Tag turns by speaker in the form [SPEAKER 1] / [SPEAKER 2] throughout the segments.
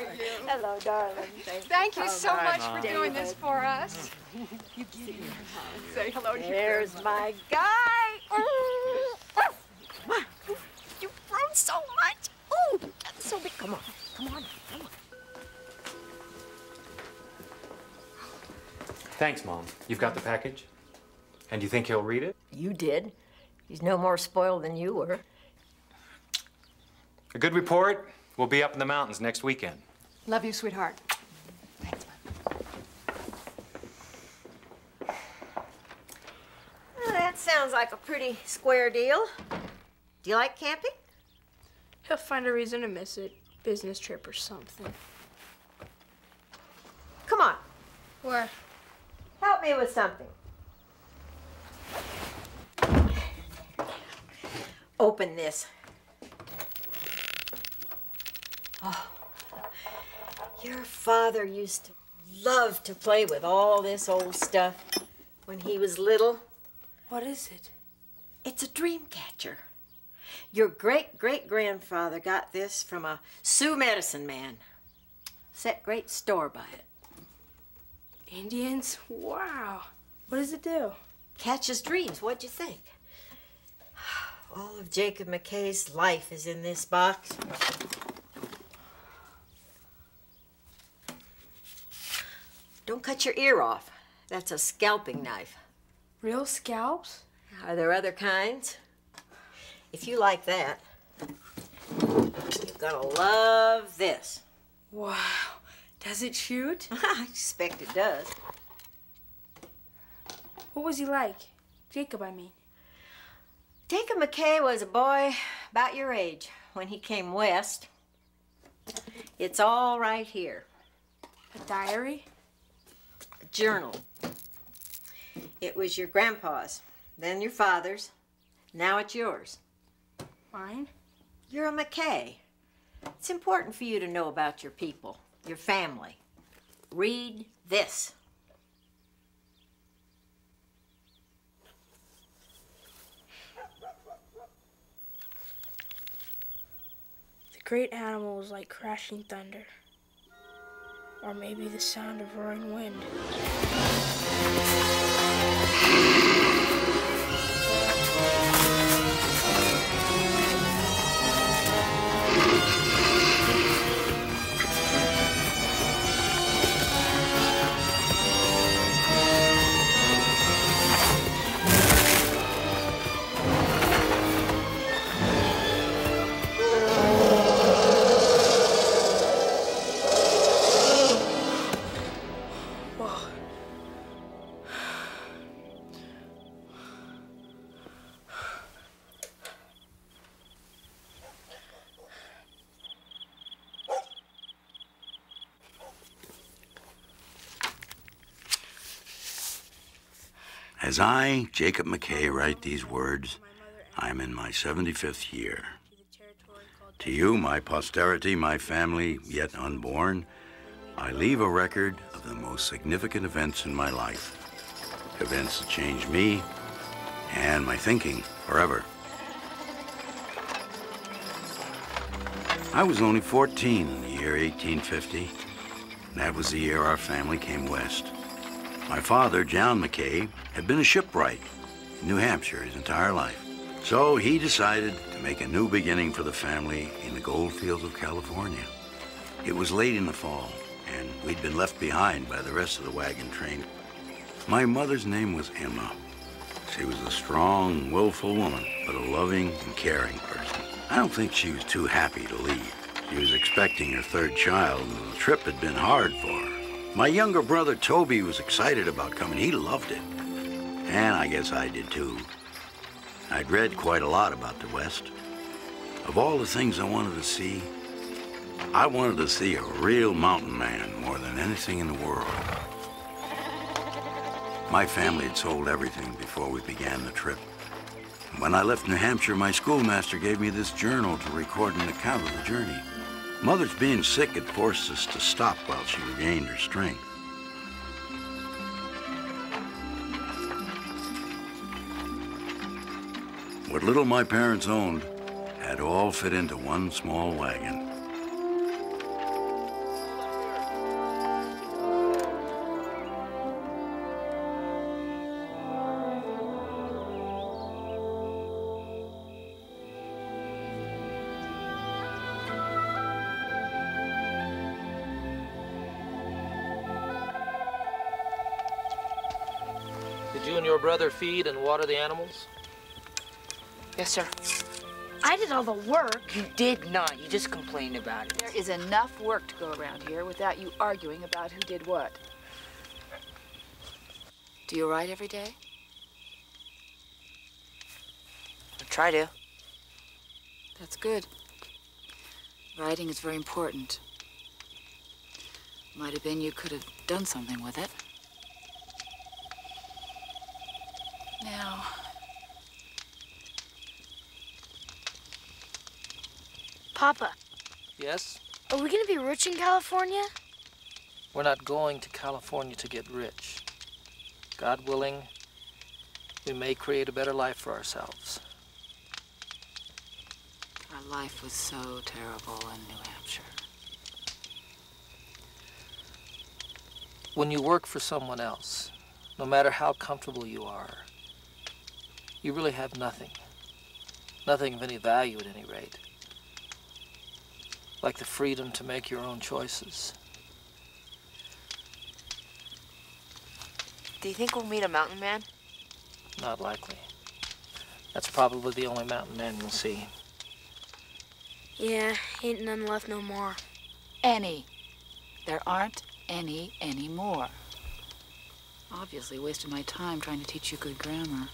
[SPEAKER 1] are you?
[SPEAKER 2] Hello, darling.
[SPEAKER 1] Thank you so much for doing this for us.
[SPEAKER 2] You sit here.
[SPEAKER 1] Say hello to your
[SPEAKER 2] There's my guy. You've grown so much. Oh, that's so big. Come on. Come on. Come on.
[SPEAKER 3] Thanks, Mom. You've got the package? And you think he'll read it?
[SPEAKER 2] You did. He's no more spoiled than you were.
[SPEAKER 3] A good report. We'll be up in the mountains next weekend.
[SPEAKER 1] Love you, sweetheart. Thanks, Mom.
[SPEAKER 2] Well, that sounds like a pretty square deal. Do you like camping?
[SPEAKER 4] He'll find a reason to miss it. Business trip or something.
[SPEAKER 2] Come on.
[SPEAKER 4] Where?
[SPEAKER 2] Help me with something. Open this. Oh, your father used to love to play with all this old stuff when he was little.
[SPEAKER 4] What is it?
[SPEAKER 2] It's a dream catcher. Your great-great-grandfather got this from a Sioux medicine man. Set great store by it.
[SPEAKER 4] Indians? Wow. What does it do?
[SPEAKER 2] Catches dreams. What'd you think? All of Jacob McKay's life is in this box. Don't cut your ear off. That's a scalping knife.
[SPEAKER 4] Real scalps?
[SPEAKER 2] Are there other kinds? If you like that, you're gonna love this.
[SPEAKER 4] Wow. Does it shoot?
[SPEAKER 2] I expect it does.
[SPEAKER 4] What was he like? Jacob, I mean.
[SPEAKER 2] Jacob McKay was a boy about your age when he came west. It's all right here.
[SPEAKER 4] A diary?
[SPEAKER 2] A journal. It was your grandpa's, then your father's, now it's yours.
[SPEAKER 4] Mine?
[SPEAKER 2] You're a McKay. It's important for you to know about your people, your family. Read this.
[SPEAKER 4] The great animal is like crashing thunder. Or maybe the sound of roaring wind.
[SPEAKER 5] As I, Jacob McKay, write these words, I'm in my 75th year. To you, my posterity, my family, yet unborn, I leave a record of the most significant events in my life. Events that changed me and my thinking forever. I was only 14 in the year 1850. That was the year our family came west. My father, John McKay, had been a shipwright in New Hampshire his entire life. So he decided to make a new beginning for the family in the gold fields of California. It was late in the fall, and we'd been left behind by the rest of the wagon train. My mother's name was Emma. She was a strong, willful woman, but a loving and caring person. I don't think she was too happy to leave. She was expecting her third child, and the trip had been hard for her. My younger brother, Toby, was excited about coming. He loved it. And I guess I did too. I'd read quite a lot about the West. Of all the things I wanted to see, I wanted to see a real mountain man more than anything in the world. My family had sold everything before we began the trip. When I left New Hampshire, my schoolmaster gave me this journal to record an account of the journey. Mother's being sick had forced us to stop while she regained her strength. What little my parents owned had to all fit into one small wagon.
[SPEAKER 6] you and your brother feed and water the animals?
[SPEAKER 7] Yes, sir.
[SPEAKER 4] I did all the work.
[SPEAKER 7] You did not. You just complained about it.
[SPEAKER 1] There is enough work to go around here without you arguing about who did what. Do you write every day?
[SPEAKER 7] I try to.
[SPEAKER 1] That's good. Writing is very important. Might have been you could have done something with it. Now...
[SPEAKER 4] Papa,
[SPEAKER 6] Yes?
[SPEAKER 4] are we gonna be rich in California?
[SPEAKER 6] We're not going to California to get rich. God willing, we may create a better life for ourselves.
[SPEAKER 1] Our life was so terrible in New Hampshire.
[SPEAKER 6] When you work for someone else, no matter how comfortable you are, you really have nothing. Nothing of any value at any rate. Like the freedom to make your own choices.
[SPEAKER 7] Do you think we'll meet a mountain man?
[SPEAKER 6] Not likely. That's probably the only mountain man you'll see.
[SPEAKER 4] Yeah, ain't none left no more.
[SPEAKER 1] Any. There aren't any anymore. Obviously wasted my time trying to teach you good grammar.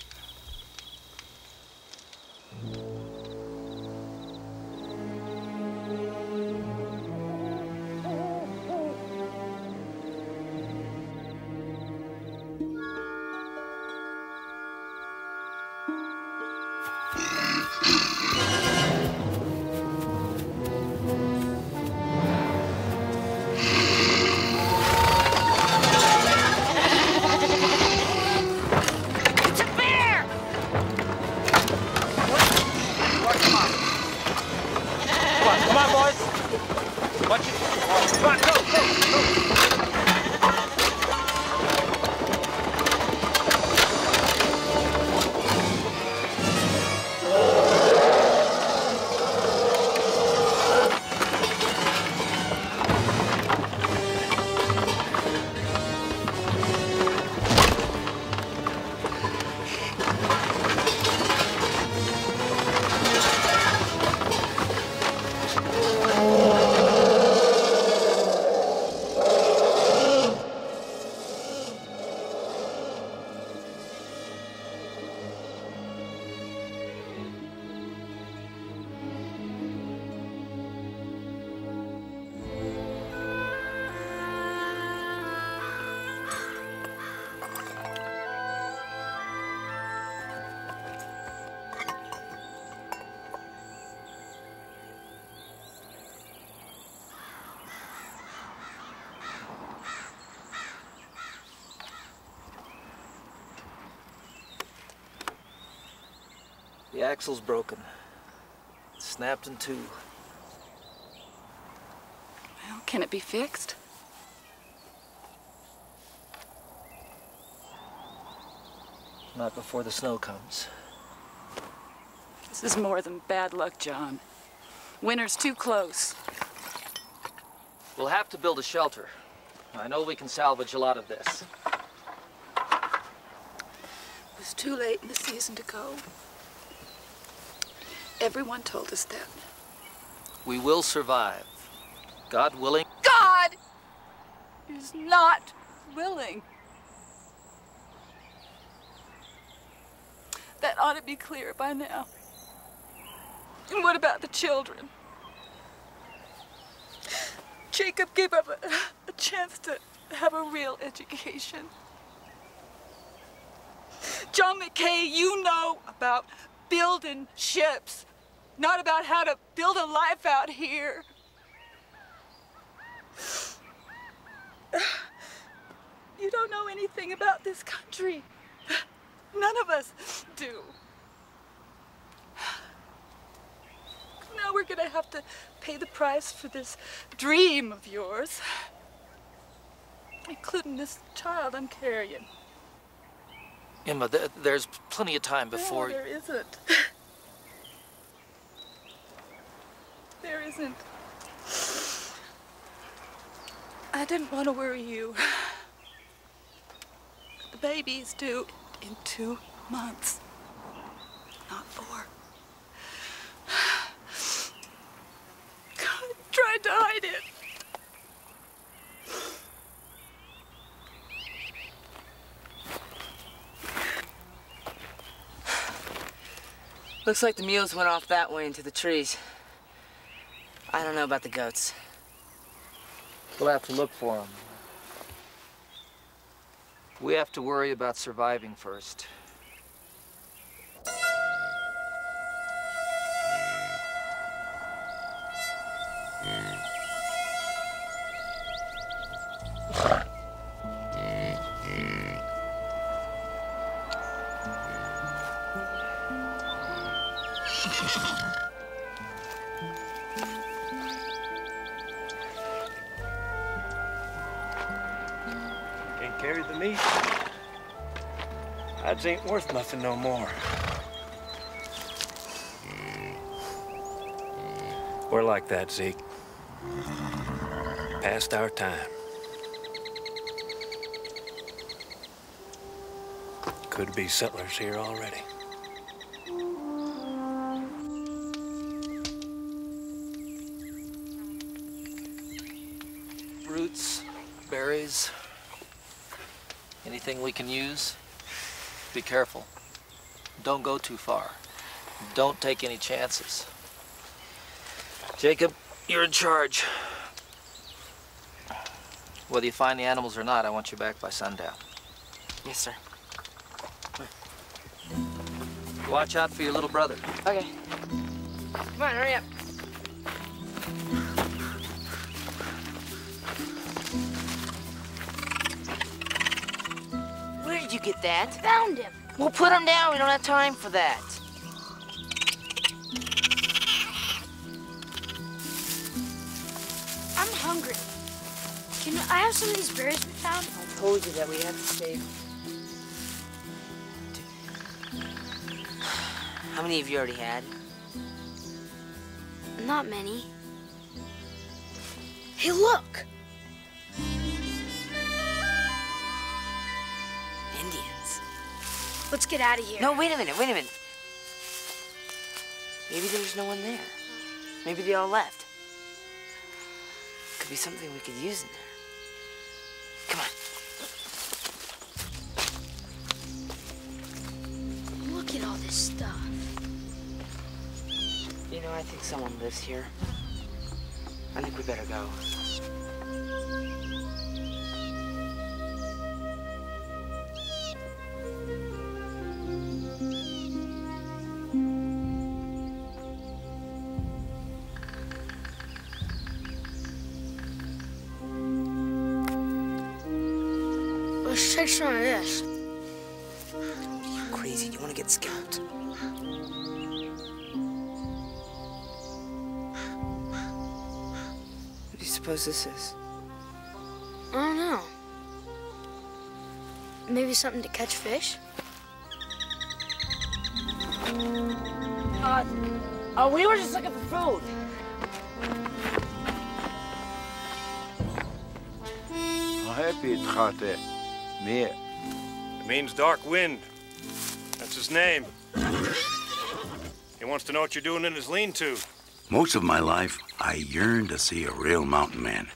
[SPEAKER 6] The axle's broken. It's snapped in two.
[SPEAKER 1] Well, can it be fixed?
[SPEAKER 6] Not before the snow comes.
[SPEAKER 1] This is more than bad luck, John. Winter's too close.
[SPEAKER 6] We'll have to build a shelter. I know we can salvage a lot of this.
[SPEAKER 1] It was too late in the season to go. Everyone told us that.
[SPEAKER 6] We will survive. God willing.
[SPEAKER 1] God is not willing. That ought to be clear by now. And what about the children? Jacob gave up a chance to have a real education. John McKay, you know about building ships, not about how to build a life out here. You don't know anything about this country. None of us do. Now we're gonna have to pay the price for this dream of yours, including this child I'm carrying.
[SPEAKER 6] Emma, there's plenty of time before...
[SPEAKER 1] No, there isn't. There isn't. I didn't want to worry you. The baby's due in 2 months. Not 4. God tried to hide it.
[SPEAKER 7] Looks like the mules went off that way into the trees. I don't know about the goats.
[SPEAKER 6] We'll have to look for them. We have to worry about surviving first.
[SPEAKER 8] Can't carry the meat. Hides ain't worth nothing no more. We're like that, Zeke. Past our time. Could be settlers here already.
[SPEAKER 6] Roots, berries, anything we can use. Be careful. Don't go too far. Don't take any chances. Jacob, you're in charge. Whether you find the animals or not, I want you back by sundown.
[SPEAKER 7] Yes, sir.
[SPEAKER 6] Watch out for your little brother.
[SPEAKER 7] Okay. Come on, hurry up. Where did you get that?
[SPEAKER 4] Found him.
[SPEAKER 7] Well, put him down. We don't have time for that.
[SPEAKER 4] I'm hungry. Can I have some of these berries we found?
[SPEAKER 7] I told you that we have to save. How many have you already had?
[SPEAKER 4] Not many. Hey, look!
[SPEAKER 7] Indians.
[SPEAKER 4] Let's get out of here.
[SPEAKER 7] No, wait a minute, wait a minute. Maybe there's no one there. Maybe they all left. Could be something we could use in there. Come on.
[SPEAKER 4] Look at all this stuff.
[SPEAKER 7] You know, I think someone lives here. I think we better go.
[SPEAKER 4] Let's take some of this.
[SPEAKER 7] Are you crazy? Do you want to get scalped? What do you suppose this is?
[SPEAKER 4] I don't know. Maybe something to catch fish?
[SPEAKER 7] We were just looking for food.
[SPEAKER 8] It means dark wind. That's his name. He wants to know what you're doing in his lean-to.
[SPEAKER 5] Most of my life, I yearned to see a real mountain man.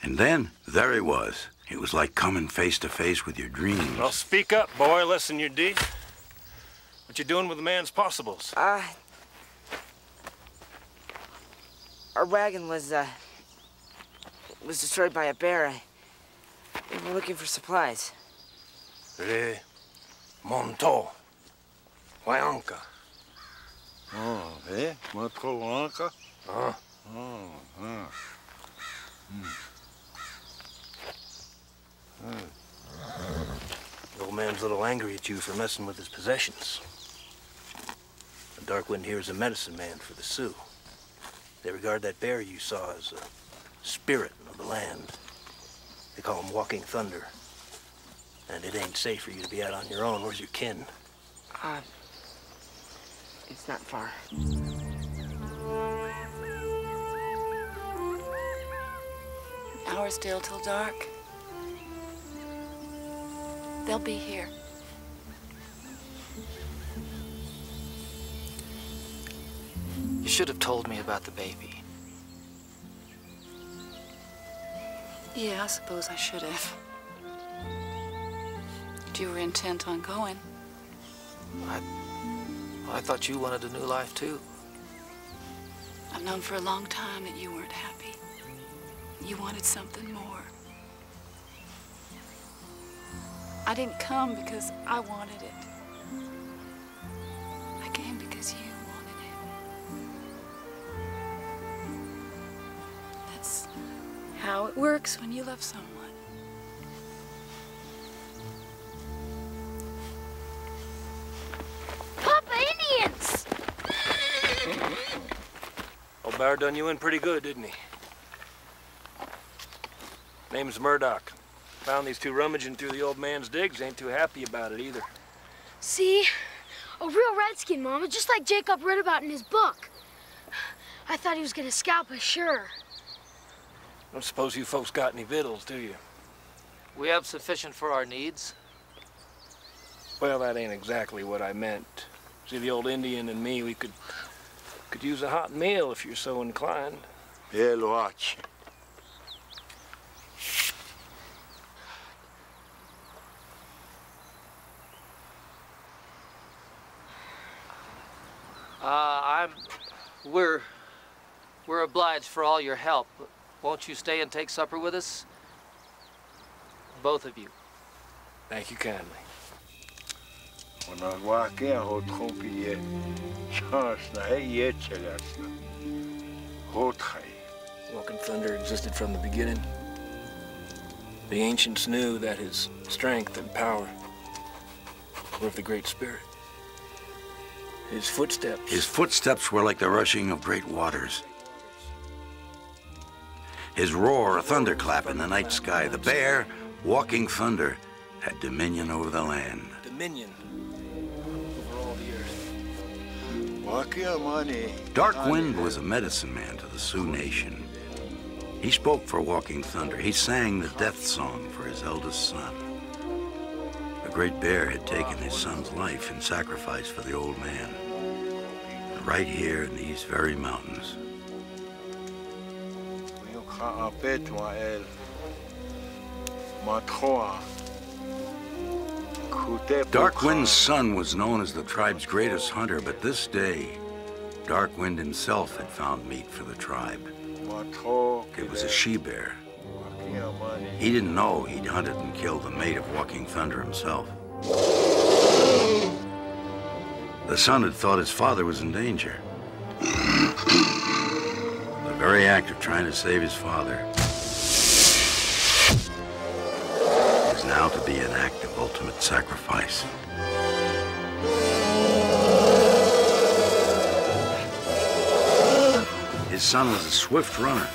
[SPEAKER 5] And then, there he was. It was like coming face to face with your dreams.
[SPEAKER 8] Well, speak up, boy. Lessen your D. What you doing with the man's possibles?
[SPEAKER 7] Our wagon was destroyed by a bear. We were looking for supplies.
[SPEAKER 8] Monto. Huanca.
[SPEAKER 9] Huanca?
[SPEAKER 8] Huh? The old man's a little angry at you for messing with his possessions. The Dark Wind here is a medicine man for the Sioux. They regard that bear you saw as a spirit of the land. They call him Walking Thunder. And it ain't safe for you to be out on your own. Where's your kin?
[SPEAKER 7] It's not far.
[SPEAKER 1] An hour still till dark. They'll be here.
[SPEAKER 6] You should have told me about the baby.
[SPEAKER 1] Yeah, I suppose I should have. But you were intent on going.
[SPEAKER 6] I thought you wanted a new life, too.
[SPEAKER 1] I've known for a long time that you weren't happy. You wanted something more. I didn't come because I wanted it. I came because you wanted it. That's how it works when you love someone.
[SPEAKER 9] Papa, Indians!
[SPEAKER 8] Old Bear done you in pretty good, didn't he? Name's Murdoch. Found these two rummaging through the old man's digs. Ain't too happy about it either.
[SPEAKER 9] See? A real redskin, Mama, just like Jacob read about in his book. I thought he was gonna scalp us, sure.
[SPEAKER 8] Don't suppose you folks got any victuals, do you?
[SPEAKER 6] We have sufficient for our needs.
[SPEAKER 8] Well, that ain't exactly what I meant. See, the old Indian and me, we could use a hot meal if you're so inclined.
[SPEAKER 10] Yeah, watch.
[SPEAKER 6] We're obliged for all your help. Won't you stay and take supper with us? Both of you.
[SPEAKER 8] Thank you kindly.
[SPEAKER 10] When I walk in, hold company, chance na hey chelasna. Hold high.
[SPEAKER 8] Walking Thunder existed from the beginning. The ancients knew that his strength and power were of the Great Spirit. His footsteps
[SPEAKER 5] were like the rushing of great waters. His roar, a thunderclap in the night sky. The bear, walking thunder, had dominion over the land.
[SPEAKER 8] Dominion over all the earth.
[SPEAKER 10] Walk your money.
[SPEAKER 5] Dark Wind was a medicine man to the Sioux Nation. He spoke for Walking Thunder. He sang the death song for his eldest son. The great bear had taken his son's life in sacrifice for the old man. And right here in these very mountains. Dark Wind's son was known as the tribe's greatest hunter, but this day, Dark Wind himself had found meat for the tribe. It was a she-bear. He didn't know he'd hunted and killed the mate of Walking Thunder himself. The son had thought his father was in danger. The very act of trying to save his father was now to be an act of ultimate sacrifice. His son was a swift runner,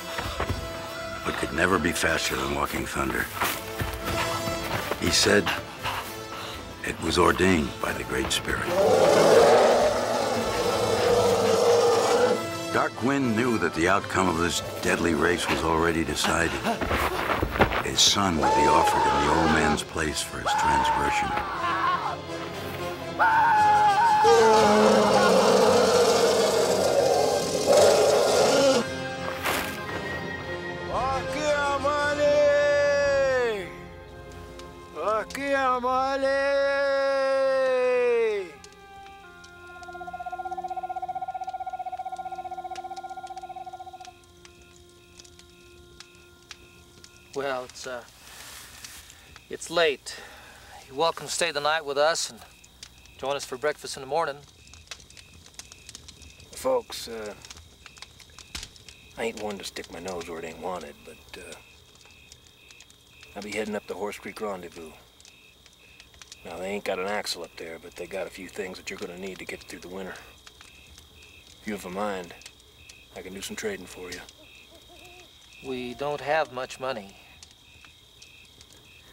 [SPEAKER 5] but could never be faster than Walking Thunder. He said it was ordained by the Great Spirit. Dark Wind knew that the outcome of this deadly race was already decided. His son would be offered in the old man's place for his transgression.
[SPEAKER 6] Well, it's late. You're welcome to stay the night with us and join us for breakfast in the morning.
[SPEAKER 8] Folks, I ain't one to stick my nose where it ain't wanted, but I'll be heading up to Horse Creek Rendezvous. Now, they ain't got an axle up there, but they got a few things that you're gonna need to get through the winter. If you have a mind, I can do some trading for you.
[SPEAKER 6] We don't have much money.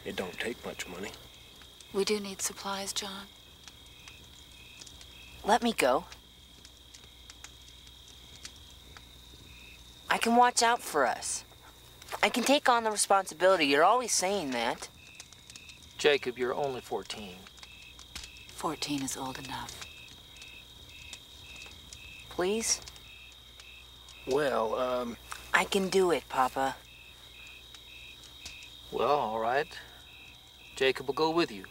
[SPEAKER 8] It don't take much money.
[SPEAKER 1] We do need supplies, John.
[SPEAKER 7] Let me go. I can watch out for us. I can take on the responsibility. You're always saying that.
[SPEAKER 6] Jacob, you're only 14.
[SPEAKER 1] 14 is old enough.
[SPEAKER 7] Please?
[SPEAKER 6] Well,
[SPEAKER 7] I can do it, Papa.
[SPEAKER 6] well, all right. Jacob will go with you.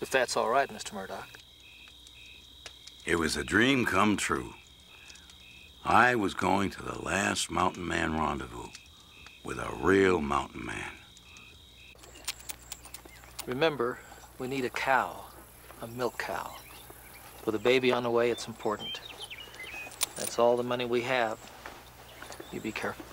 [SPEAKER 6] If that's all right, Mr. Murdoch.
[SPEAKER 5] It was a dream come true. I was going to the last mountain man rendezvous with a real mountain man.
[SPEAKER 6] Remember, we need a cow, a milk cow. With a baby on the way, it's important. That's all the money we have. You be careful.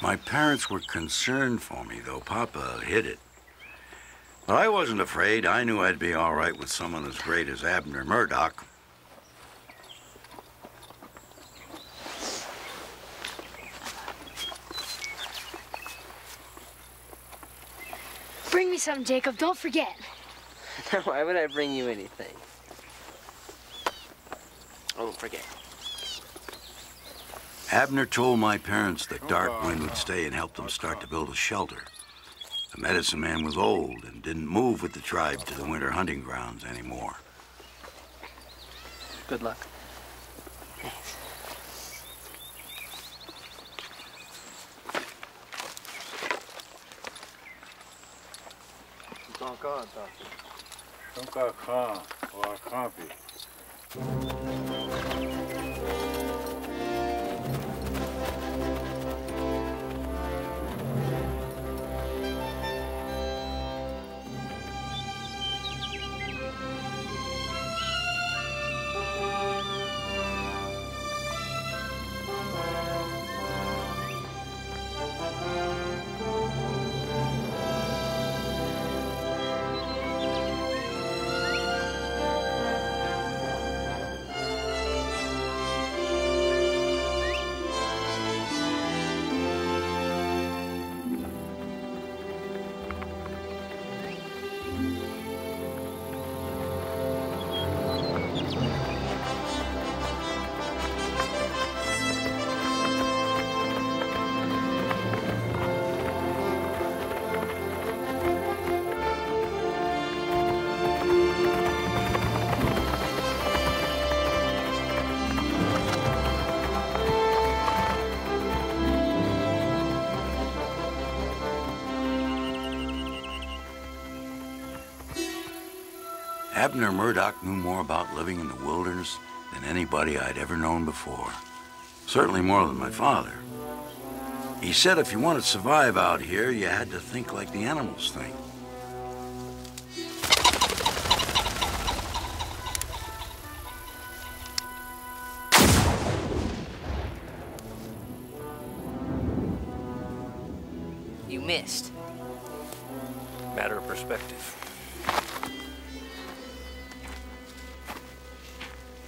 [SPEAKER 5] My parents were concerned for me, though Papa hid it. But I wasn't afraid. I knew I'd be all right with someone as great as Abner Murdoch.
[SPEAKER 9] Bring me something, Jacob. Don't forget.
[SPEAKER 7] Why would I bring you anything? I won't forget.
[SPEAKER 5] Abner told my parents that Darkwind would stay and help them start to build a shelter. The medicine man was old and didn't move with the tribe to the winter hunting grounds anymore.
[SPEAKER 6] Good luck.
[SPEAKER 7] Thanks.
[SPEAKER 5] Abner Murdoch knew more about living in the wilderness than anybody I'd ever known before. Certainly more than my father. He said if you wanted to survive out here, you had to think like the animals think.
[SPEAKER 7] You missed.
[SPEAKER 8] Matter of perspective.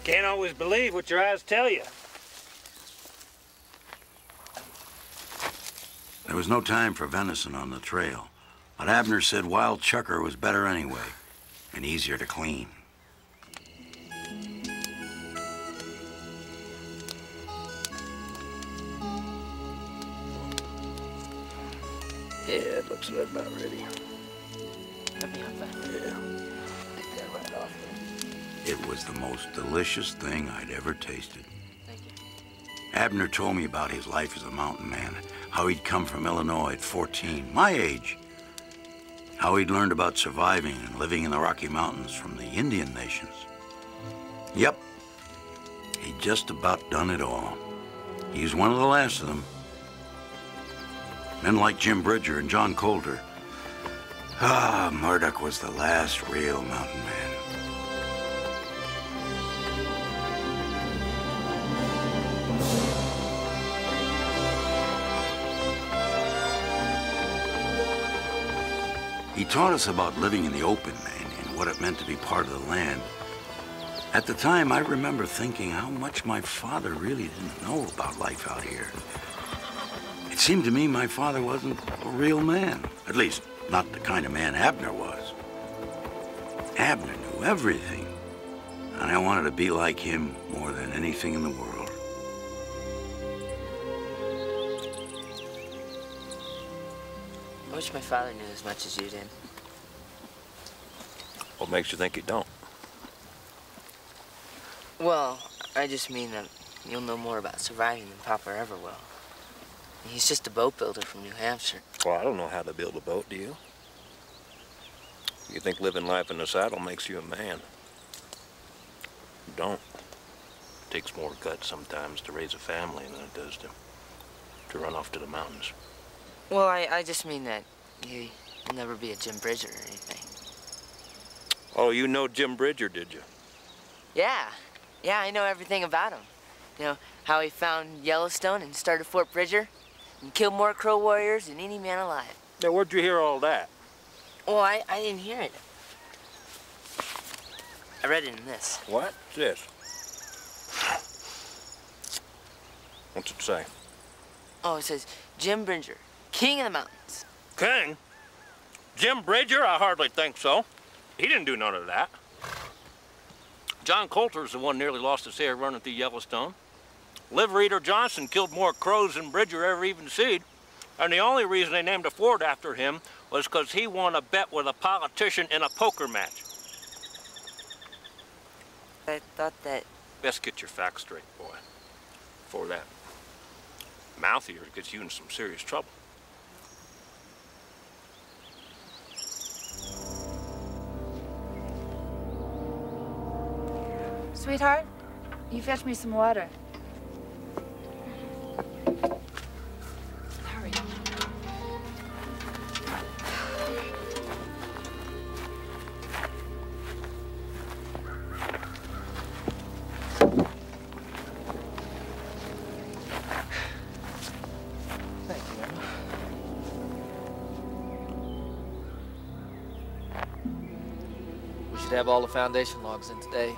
[SPEAKER 8] Can't always believe what your eyes tell you.
[SPEAKER 5] There was no time for venison on the trail, but Abner said wild chucker was better anyway, and easier to clean.
[SPEAKER 8] Yeah, it looks about ready.
[SPEAKER 7] Let me have that.
[SPEAKER 8] Yeah. Take that right off.
[SPEAKER 5] It was the most delicious thing I'd ever tasted.
[SPEAKER 7] Thank you.
[SPEAKER 5] Abner told me about his life as a mountain man, how he'd come from Illinois at 14, my age, how he'd learned about surviving and living in the Rocky Mountains from the Indian nations. Yep, he'd just about done it all. He was one of the last of them. Men like Jim Bridger and John Coulter. Ah, Murdoch was the last real mountain man. He taught us about living in the open and what it meant to be part of the land. At the time, I remember thinking how much my father really didn't know about life out here. It seemed to me my father wasn't a real man, at least not the kind of man Abner was. Abner knew everything, and I wanted to be like him more than anything in the world.
[SPEAKER 7] I wish my father knew as much as you did.
[SPEAKER 8] What makes you think you don't?
[SPEAKER 7] Well, I just mean that you'll know more about surviving than Papa ever will. He's just a boat builder from New Hampshire.
[SPEAKER 8] Well, I don't know how to build a boat, do you? You think living life in the saddle makes you a man? You don't. It takes more guts sometimes to raise a family than it does to run off to the mountains.
[SPEAKER 7] Well, I just mean that you'll never be a Jim Bridger or anything.
[SPEAKER 8] Oh, you know Jim Bridger, did you?
[SPEAKER 7] Yeah, I know everything about him. You know, how he found Yellowstone and started Fort Bridger and killed more Crow warriors than any man alive.
[SPEAKER 8] Now, where'd you hear all that?
[SPEAKER 7] Well, I didn't hear it. I read it in this.
[SPEAKER 8] What's this? What's it say?
[SPEAKER 7] Oh, it says, Jim Bridger, king of the mountains.
[SPEAKER 8] King? Jim Bridger? I hardly think so. He didn't do none of that. John Coulter's the one nearly lost his hair running through Yellowstone. Liver Eater Johnson killed more crows than Bridger ever even seed. And the only reason they named a fort after him was because he won a bet with a politician in a poker match.
[SPEAKER 7] I thought that...
[SPEAKER 8] Best get your facts straight, boy. Before that mouth of yours gets you in some serious trouble.
[SPEAKER 1] Sweetheart, you fetch me some water. Hurry.
[SPEAKER 6] Thank you, Emma. We should have all the foundation logs in today.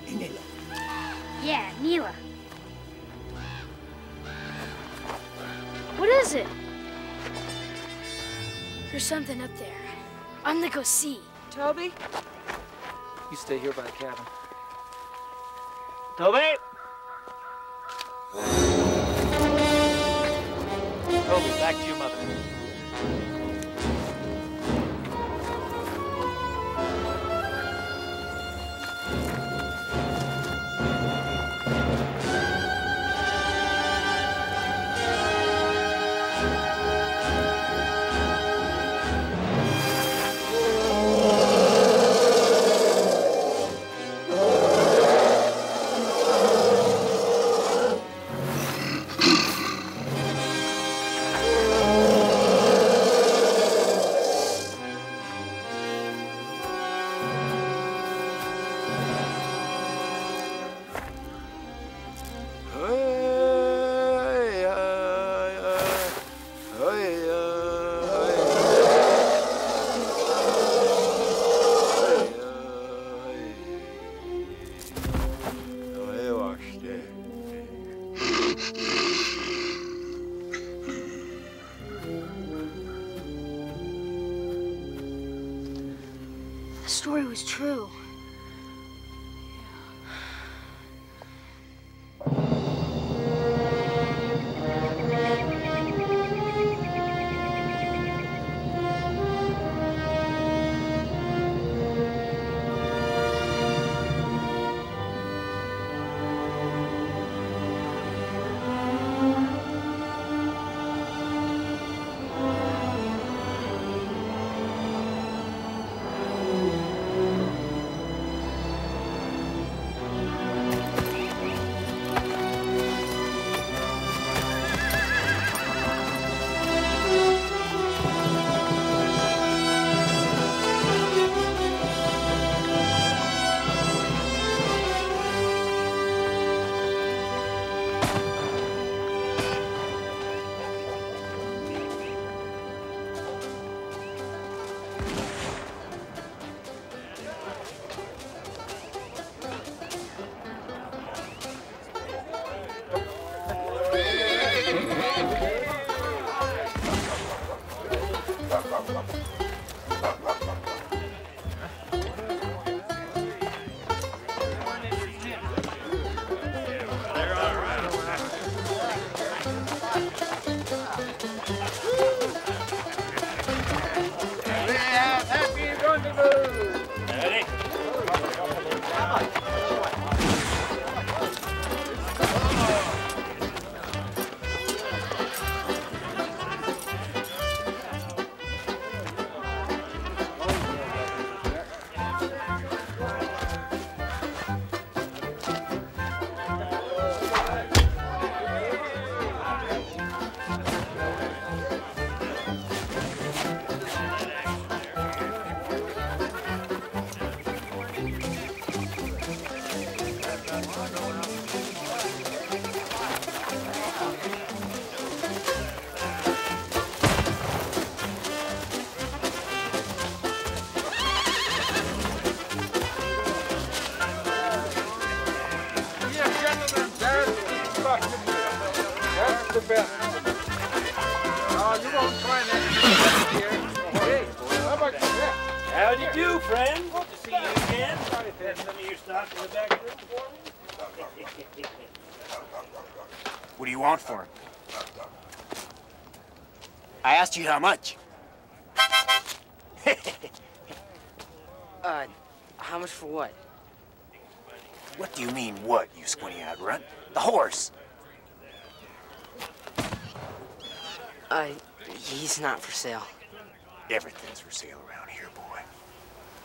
[SPEAKER 10] Inila.
[SPEAKER 9] Yeah, Mila. What is it? There's something up there. I'm gonna go see.
[SPEAKER 7] Toby?
[SPEAKER 6] You stay here by the cabin.
[SPEAKER 8] Toby!
[SPEAKER 6] Toby, back to your mother.
[SPEAKER 9] The story was true.
[SPEAKER 11] What do you want for it? I asked you how much.
[SPEAKER 7] How much for what?
[SPEAKER 11] What do you mean, what, you squinty-eyed runt? The horse.
[SPEAKER 7] He's not for sale.
[SPEAKER 11] Everything's for sale around here, boy.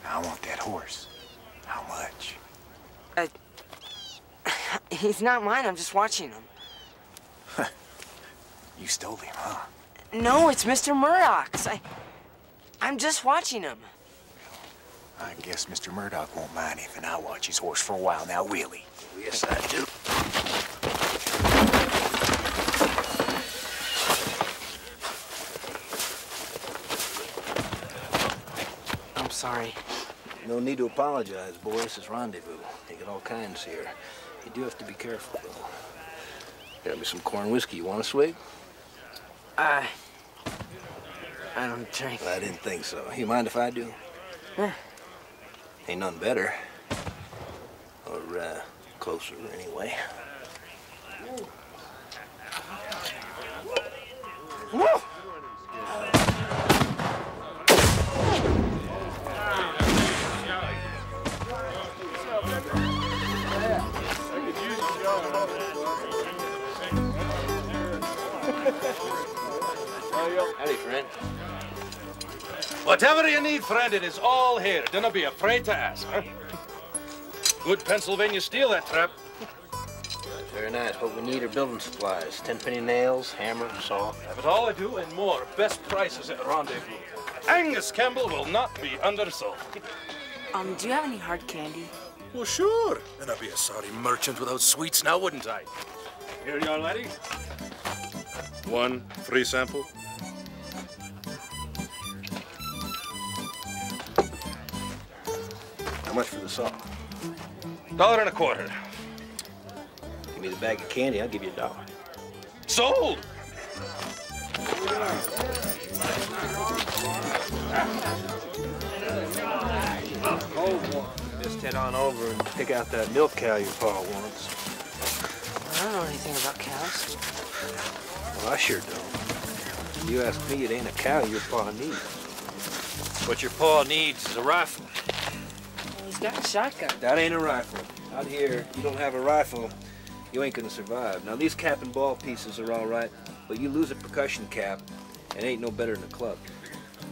[SPEAKER 11] Now, I want that horse. How much?
[SPEAKER 7] He's not mine. I'm just watching him.
[SPEAKER 11] You stole him, huh?
[SPEAKER 7] No, it's Mr. Murdoch's. I'm just watching him.
[SPEAKER 11] I guess Mr. Murdoch won't mind if I watch his horse for a while now, will he?
[SPEAKER 8] Yes, I do.
[SPEAKER 7] I'm sorry.
[SPEAKER 8] No need to apologize, boy. This is rendezvous. You get all kinds here. You do have to be careful, though. Got me some corn whiskey. You want a swig?
[SPEAKER 7] I don't drink.
[SPEAKER 8] I didn't think so. You mind if I do?
[SPEAKER 7] Yeah.
[SPEAKER 8] Ain't none better. Or, closer, anyway.
[SPEAKER 11] Woo!
[SPEAKER 8] Howdy, friend.
[SPEAKER 12] Whatever you need, friend, it is all here. Don't be afraid to ask, huh? Good Pennsylvania steel, that trap.
[SPEAKER 8] Very nice. What we need are building supplies. 10-penny nails, hammer, saw.
[SPEAKER 12] Have it all I do and more. Best prices at Rendezvous. Angus Campbell will not be undersold.
[SPEAKER 7] Do you have any hard candy?
[SPEAKER 12] Well, sure. Then I'd be a sorry merchant without sweets now, wouldn't I? Here you are, ladies. One free sample.
[SPEAKER 8] How much for the saw?
[SPEAKER 12] $1.25.
[SPEAKER 8] Give me the bag of candy, I'll give you $1.
[SPEAKER 12] Sold!
[SPEAKER 8] Just head on over and pick out that milk cow your pa wants.
[SPEAKER 7] I don't know anything about cows.
[SPEAKER 8] Well, I sure don't. If you ask me, it ain't a cow your pa needs.
[SPEAKER 12] What your paw needs is a rifle.
[SPEAKER 7] He's got a shotgun.
[SPEAKER 8] That ain't a rifle. Out here, you don't have a rifle, you ain't gonna survive. Now, these cap and ball pieces are all right, but you lose a percussion cap, and ain't no better than a club.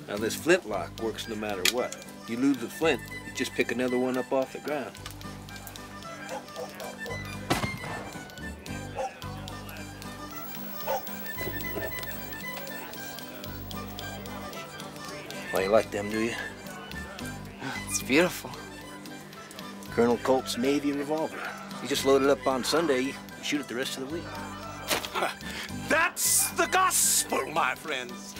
[SPEAKER 8] Now, this flintlock works no matter what. You lose the flint, you just pick another one up off the ground. Well, you like them, do you?
[SPEAKER 7] It's beautiful.
[SPEAKER 8] Colonel Colt's Navy revolver. You just load it up on Sunday, you shoot it the rest of the week.
[SPEAKER 13] That's the gospel, my friends.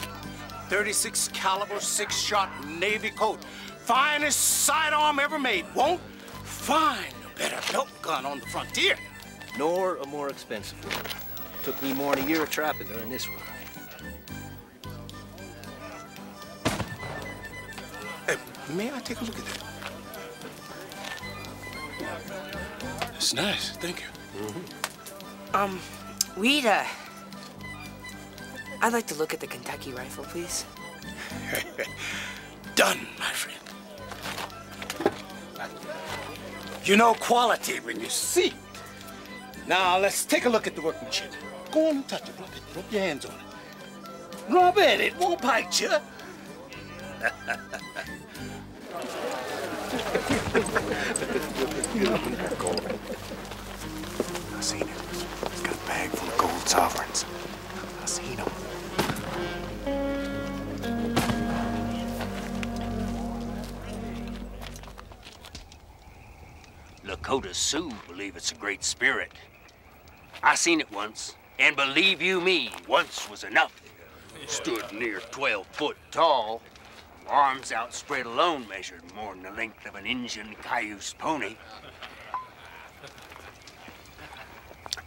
[SPEAKER 13] 36 caliber, 6-shot Navy Colt. Finest sidearm ever made. Won't find a better belt gun on the frontier.
[SPEAKER 8] Nor a more expensive one. Took me more than a year of trapping to earn this one.
[SPEAKER 13] Hey, may I take a look at that? It's nice, thank you.
[SPEAKER 7] I'd like to look at the Kentucky rifle, please.
[SPEAKER 13] Done, my friend. You know quality when you see it. Now, let's take a look at the workmanship. Go on and touch it, rub it, rub your hands on it. Rub it won't bite you.
[SPEAKER 11] I seen it. He's got a bag full of gold sovereigns. I seen him.
[SPEAKER 14] Lakota Sioux believe it's a great spirit. I seen it once, and believe you me, once was enough. Stood near 12 foot tall. Arms outspread alone measured more than the length of an Injun cayuse pony.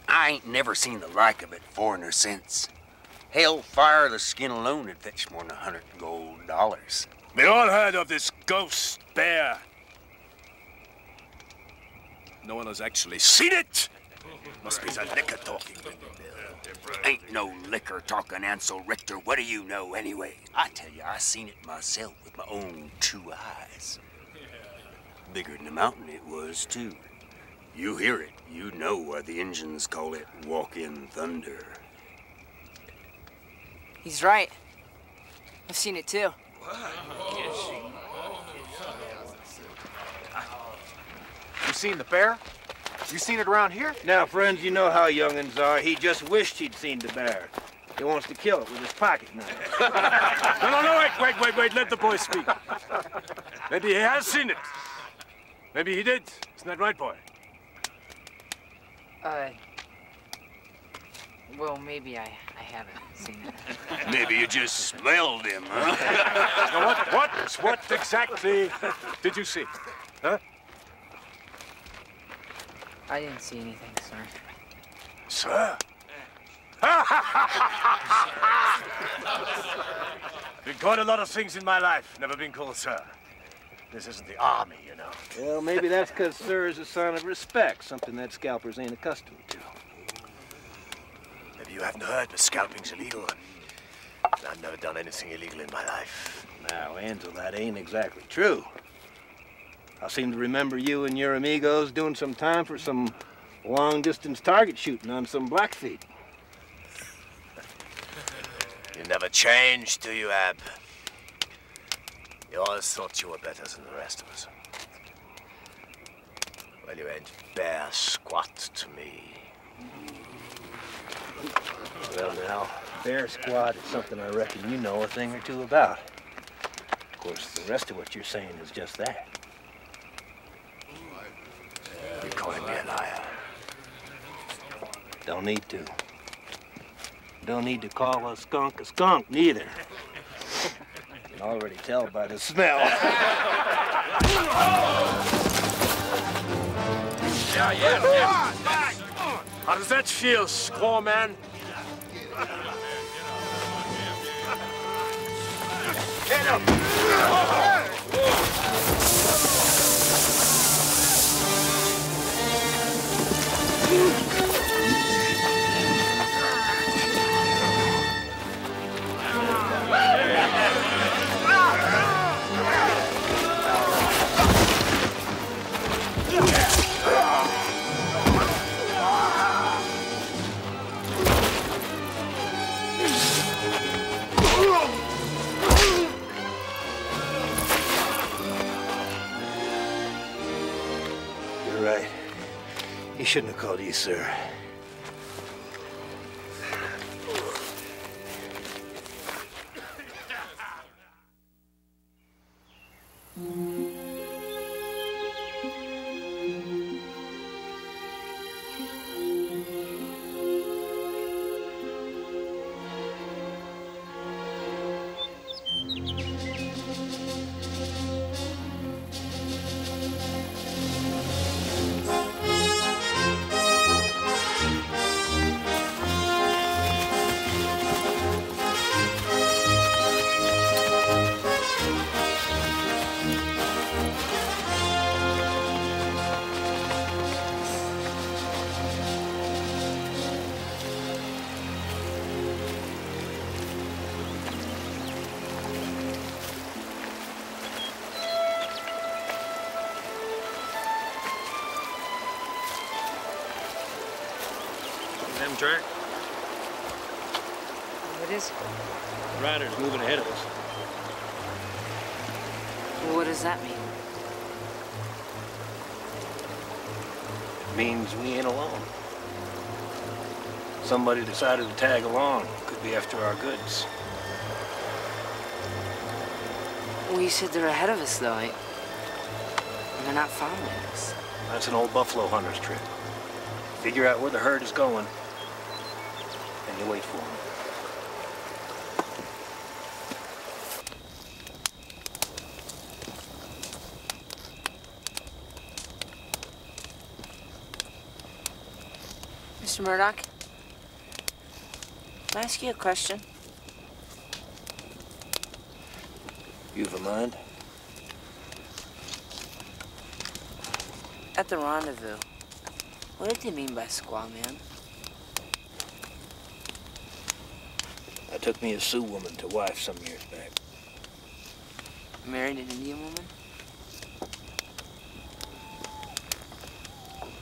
[SPEAKER 14] I ain't never seen the like of it foreign or since. Hellfire, the skin alone would fetch more than 100 gold dollars.
[SPEAKER 13] We all heard of this ghost bear.
[SPEAKER 12] no one has actually seen it. Must be the liquor talking.
[SPEAKER 14] Ain't no liquor talking, Ansel Richter. What do you know, anyway? I tell you, I seen it myself with my own 2 eyes. Bigger than the mountain it was, too. You hear it, you know why the Injuns call it walk-in thunder.
[SPEAKER 7] He's right. I've seen it too.
[SPEAKER 3] You seen the bear? You seen it around here?
[SPEAKER 8] Now, friends, you know how young'uns are. He just wished he'd seen the bear. He wants to kill it with his pocket knife.
[SPEAKER 12] No, wait. Let the boy speak. Maybe he has seen it. Maybe he did. Isn't that right, boy?
[SPEAKER 7] Well, maybe I haven't seen it.
[SPEAKER 14] Maybe you just smelled him, huh?
[SPEAKER 12] Now, what exactly did you see? Huh?
[SPEAKER 7] I didn't see anything, sir.
[SPEAKER 12] Sir? Been called a lot of things in my life. Never been called sir. This isn't the army, you know.
[SPEAKER 8] Well, maybe that's because sir is a sign of respect, something that scalpers ain't accustomed to.
[SPEAKER 12] Maybe you haven't heard, but scalping's illegal. I've never done anything illegal in my life.
[SPEAKER 8] Now, Ansel, that ain't exactly true. I seem to remember you and your amigos doing some time for some long-distance target shooting on some Blackfeet.
[SPEAKER 12] You never changed, do you, Ab? You always thought you were better than the rest of us. Well, you ain't bear squat to me.
[SPEAKER 8] Well, now, bear squat is something I reckon you know a thing or two about. Of course, the rest of what you're saying is just that.
[SPEAKER 12] You're calling me a liar.
[SPEAKER 8] Don't need to. Don't need to call a skunk neither. You can already tell by the smell.
[SPEAKER 12] Yeah. How does that feel, squaw man? Get up!
[SPEAKER 8] You're right. He shouldn't have called you sir. Them track?
[SPEAKER 7] What is it?
[SPEAKER 8] The rider's moving ahead of us.
[SPEAKER 7] Well, what does that mean?
[SPEAKER 8] Means we ain't alone. Somebody decided to tag along. Could be after our goods.
[SPEAKER 7] Well, you said they're ahead of us, though. They're not following us.
[SPEAKER 8] That's an old buffalo hunter's trick. Figure out where the herd is going, and you wait for them.
[SPEAKER 7] Mr. Murdoch, can I ask you a question?
[SPEAKER 8] You've a mind?
[SPEAKER 7] At the rendezvous, What did they mean by squaw man?
[SPEAKER 8] I took me a Sioux woman to wife some years back.
[SPEAKER 7] Married an Indian woman?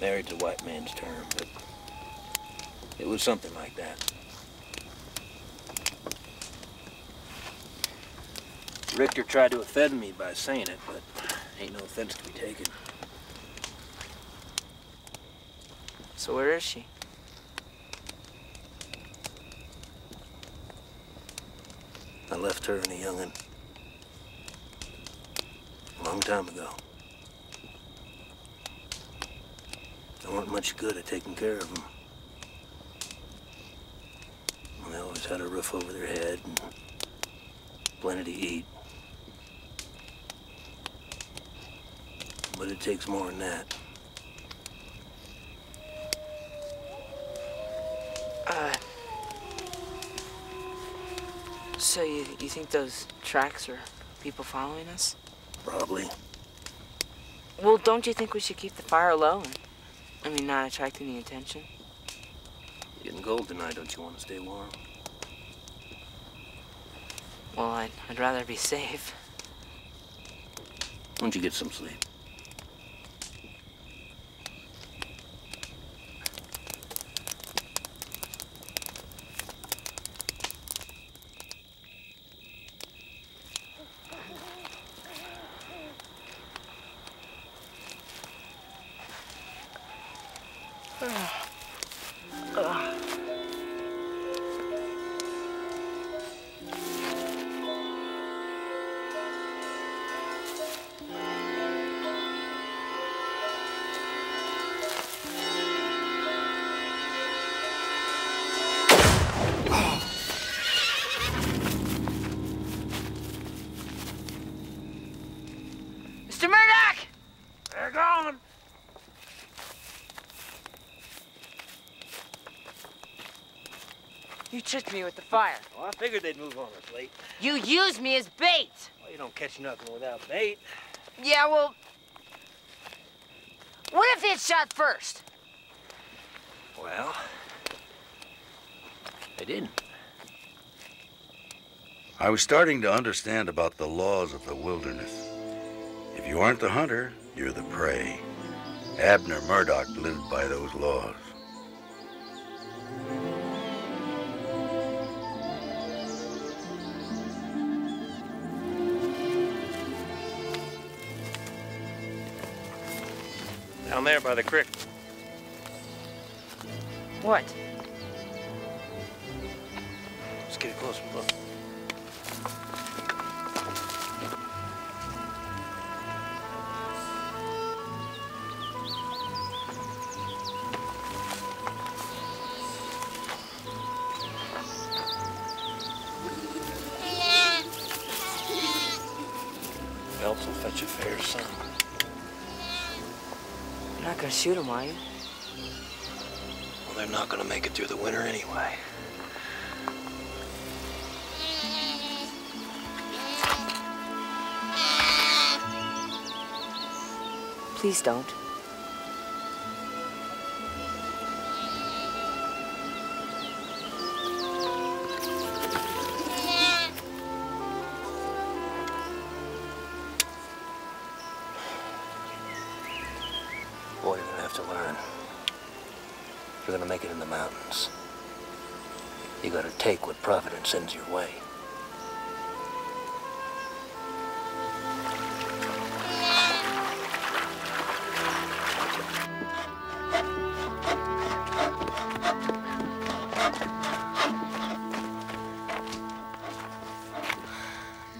[SPEAKER 8] Married's a white man's term, but it was something like that. Richter tried to offend me by saying it, but ain't no offense to be taken.
[SPEAKER 7] So where is she?
[SPEAKER 8] I left her and a young'un a long time ago. They weren't much good at taking care of them. They always had a roof over their head and plenty to eat. But it takes more than that.
[SPEAKER 7] So you think those tracks are people following us?
[SPEAKER 8] Probably.
[SPEAKER 7] Well, don't you think we should keep the fire low and, not attract any attention?
[SPEAKER 8] Getting cold tonight, don't you want to stay warm?
[SPEAKER 7] Well, I'd rather be safe.
[SPEAKER 8] Why don't you get some sleep?
[SPEAKER 7] You tricked me with the fire.
[SPEAKER 8] Well, I figured they'd move on us late.
[SPEAKER 7] You used me as bait.
[SPEAKER 8] Well, you don't catch nothing without bait.
[SPEAKER 7] Yeah, well, what if it shot first?
[SPEAKER 8] Well, they didn't.
[SPEAKER 5] I was starting to understand about the laws of the wilderness. If you aren't the hunter, you're the prey. Abner Murdoch lived by those laws.
[SPEAKER 8] Down there by the creek.
[SPEAKER 7] What?
[SPEAKER 8] Let's get a closer look. Elves will fetch a fair sum.
[SPEAKER 7] You're not gonna shoot them, are you?
[SPEAKER 8] Well, they're not gonna make it through the winter anyway.
[SPEAKER 7] Please don't.
[SPEAKER 8] Boy, you're gonna have to learn. If you're gonna make it in the mountains, you gotta take what Providence sends your way.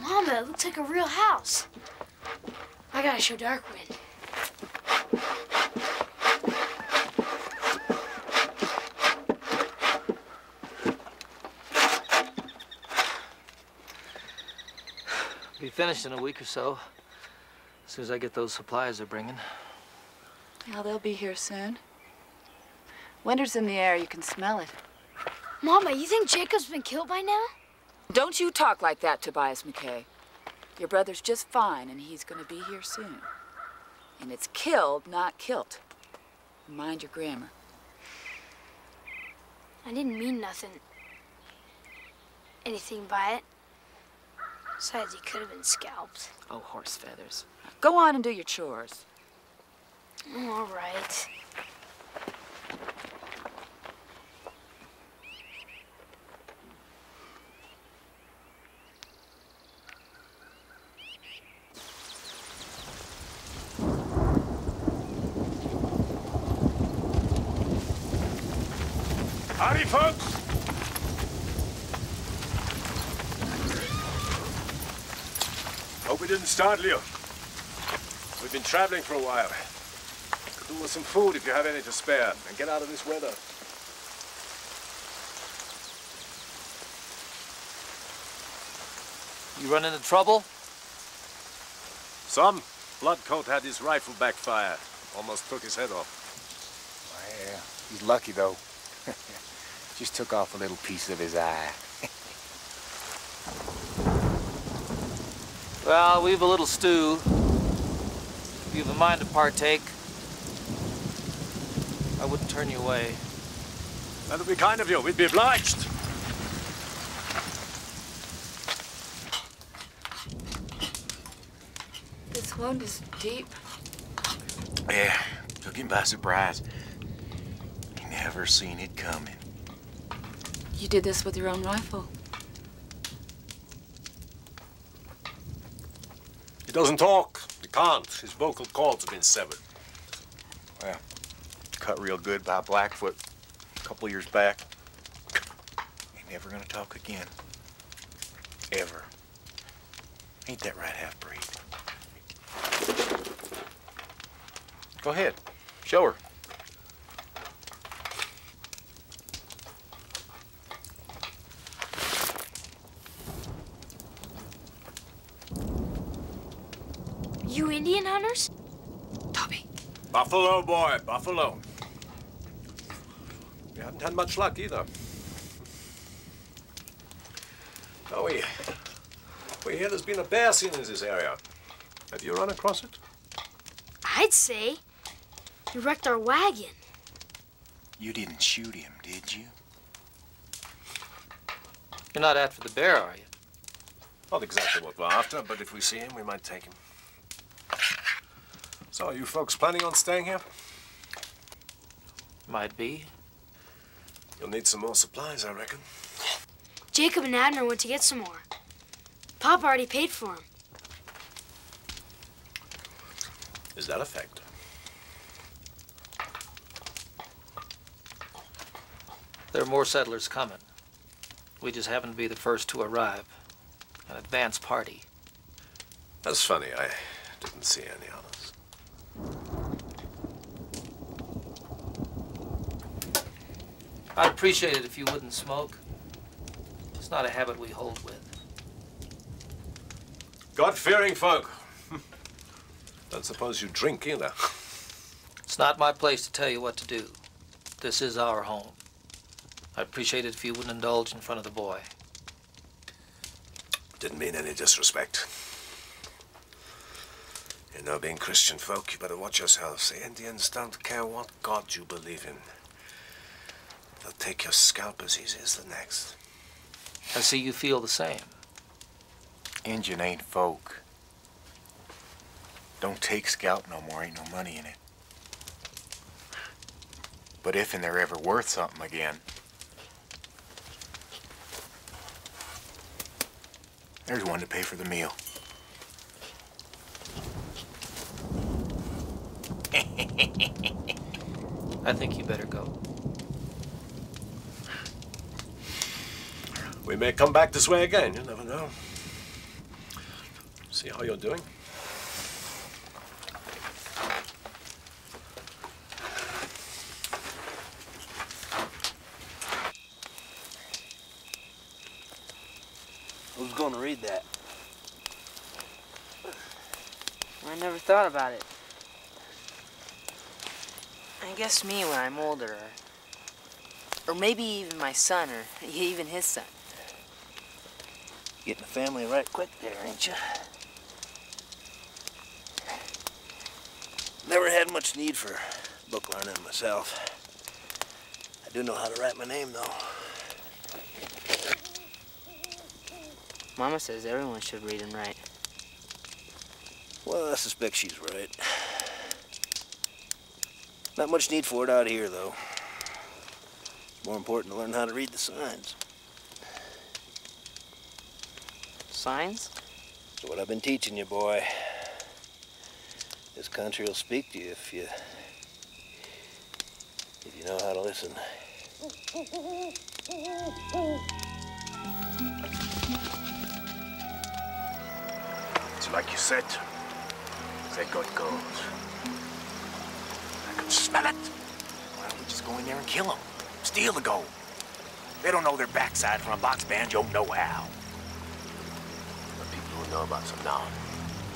[SPEAKER 9] Mama, it looks like a real house. I gotta show Darkwind.
[SPEAKER 6] Be finished in a week or so, as soon as I get those supplies they're bringing.
[SPEAKER 1] Yeah, they'll be here soon. Winter's in the air, you can smell it.
[SPEAKER 9] Mama, you think Jacob's been killed by now?
[SPEAKER 1] Don't you talk like that, Tobias McKay. Your brother's just fine, and he's gonna be here soon. And it's killed, not kilt. Mind your grammar.
[SPEAKER 9] I didn't mean anything by it. Besides, he could have been scalped.
[SPEAKER 1] Oh, horse feathers. Go on and do your chores.
[SPEAKER 9] Oh, all right.
[SPEAKER 12] Howdy, folks. Hope we didn't startle you. We've been traveling for a while. Could do with some food if you have any to spare, and get out of this weather.
[SPEAKER 6] You run into trouble?
[SPEAKER 12] Some bloodcoat had his rifle backfire. Almost took his head off.
[SPEAKER 11] Yeah, he's lucky, though. Just took off a little piece of his eye.
[SPEAKER 6] Well, we've a little stew. If you have a mind to partake, I wouldn't turn you away.
[SPEAKER 12] That'll be kind of you. We'd be obliged.
[SPEAKER 1] This wound is deep.
[SPEAKER 11] Yeah, took him by surprise. He never seen it coming.
[SPEAKER 1] You did this with your own rifle.
[SPEAKER 12] He doesn't talk. He can't. His vocal cords have been severed.
[SPEAKER 11] Well, cut real good by Blackfoot a couple years back. Ain't never gonna talk again. Ever. Ain't that right, half-breed? Go ahead. Show her.
[SPEAKER 9] You Indian hunters?
[SPEAKER 1] Toby.
[SPEAKER 12] Buffalo, boy, buffalo. We haven't had much luck either. Oh, we hear there's been a bear seen in this area. Have you run across it?
[SPEAKER 9] I'd say. You wrecked our wagon.
[SPEAKER 11] You didn't shoot him, did you?
[SPEAKER 6] You're not after the bear, are you?
[SPEAKER 12] Not exactly what we're after, but if we see him, we might take him. So, are you folks planning on staying here?
[SPEAKER 6] Might be.
[SPEAKER 12] You'll need some more supplies, I reckon.
[SPEAKER 9] Jacob and Abner went to get some more. Pop already paid for them.
[SPEAKER 12] Is that a fact?
[SPEAKER 6] There are more settlers coming. We just happen to be the first to arrive. An advance party.
[SPEAKER 12] That's funny. I didn't see any others.
[SPEAKER 6] I'd appreciate it if you wouldn't smoke. It's not a habit we hold with.
[SPEAKER 12] God-fearing folk. Don't suppose you drink either.
[SPEAKER 6] It's not my place to tell you what to do. This is our home. I'd appreciate it if you wouldn't indulge in front of the boy.
[SPEAKER 12] Didn't mean any disrespect. You know, being Christian folk, you better watch yourselves. The Indians don't care what God you believe in. They'll take your scalp as easy as the next.
[SPEAKER 6] I see you feel the same.
[SPEAKER 11] Injun ain't folk. Don't take scalp no more, ain't no money in it. But if and they're ever worth something again, there's one to pay for the meal.
[SPEAKER 6] I think you better go.
[SPEAKER 12] We may come back this way again, you never know. See how you're doing?
[SPEAKER 8] Who's gonna read that?
[SPEAKER 7] I never thought about it. I guess me when I'm older, or maybe even my son, or even his son.
[SPEAKER 8] Getting the family right quick there, ain't you? Never had much need for Book learning myself. I do know how to write my name, though.
[SPEAKER 7] Mama says everyone should read and write.
[SPEAKER 8] Well, I suspect she's right. Not much need for it out here, though. It's more important to learn how to read the signs.
[SPEAKER 7] Signs?
[SPEAKER 8] That's what I've been teaching you, boy. This country will speak to you if you know how to listen.
[SPEAKER 12] It's like you said. There God goes. I can smell it. Why don't we just go in there and kill them? Steal the gold. They don't know their backside from a box banjo nohow. The people who know about some now.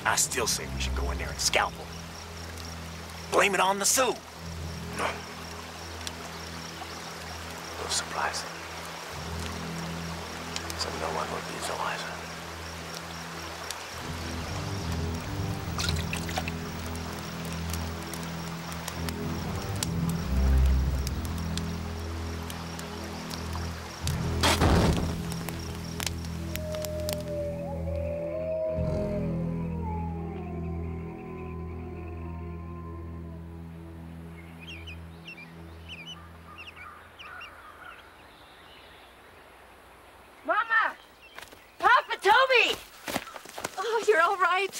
[SPEAKER 12] I still say we should go in there and scalp them. Blame it on the Sioux. No. No surprise. So no one will be the wiser.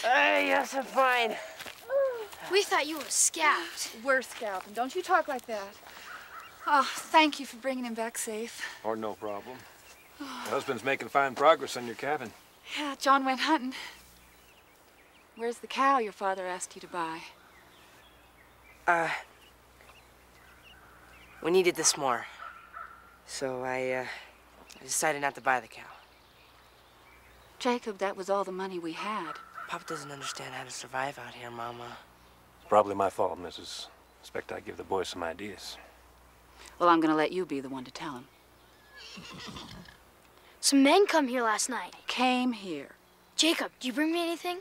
[SPEAKER 7] Hey, yes, I'm fine.
[SPEAKER 9] We thought you were a scout.
[SPEAKER 1] We're scouting. Don't you talk like that. Oh, thank you for bringing him back safe.
[SPEAKER 3] Or no problem. Your husband's making fine progress on your cabin.
[SPEAKER 1] Yeah, John went hunting. Where's the cow your father asked you to buy?
[SPEAKER 7] We needed this more. So I decided not to buy the cow.
[SPEAKER 1] Jacob, that was all the money we had.
[SPEAKER 7] Papa doesn't understand how to survive out here, Mama.
[SPEAKER 3] It's probably my fault, Mrs. Expect I give the boys some ideas.
[SPEAKER 1] Well, I'm gonna let you be the one to tell him.
[SPEAKER 9] Some men come here last night.
[SPEAKER 1] Came here.
[SPEAKER 9] Jacob, do you bring me anything?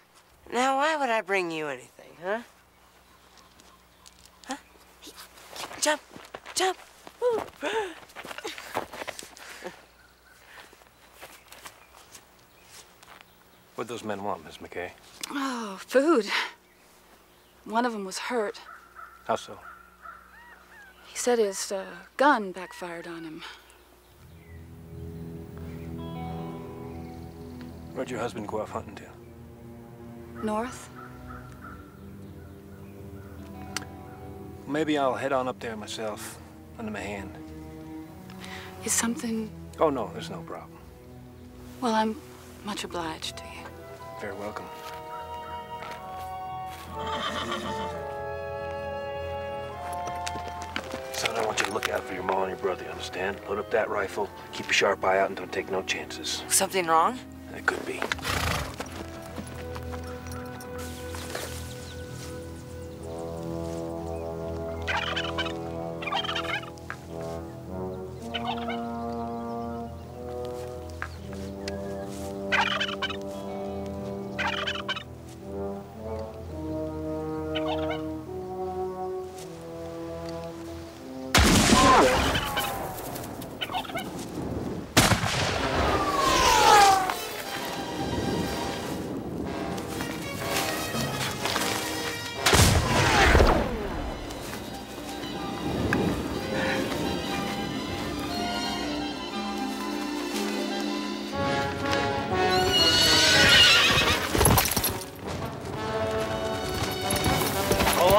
[SPEAKER 7] Now, why would I bring you anything, huh? Huh? Jump! Jump! Woo.
[SPEAKER 3] What'd those men want, Miss McKay?
[SPEAKER 1] Oh, food. One of them was hurt.
[SPEAKER 3] How so?
[SPEAKER 1] He said his gun backfired on him.
[SPEAKER 3] Where'd your husband go off hunting to?
[SPEAKER 1] North?
[SPEAKER 3] Maybe I'll head on up there myself, lend him a hand.
[SPEAKER 1] Is something...
[SPEAKER 3] Oh, no, there's no problem.
[SPEAKER 1] Well, I'm much obliged to you.
[SPEAKER 3] Very welcome. Son, I want you to look out for your ma and your brother, you understand? Load up that rifle, keep a sharp eye out, and don't take no chances.
[SPEAKER 7] Something wrong?
[SPEAKER 3] It could be.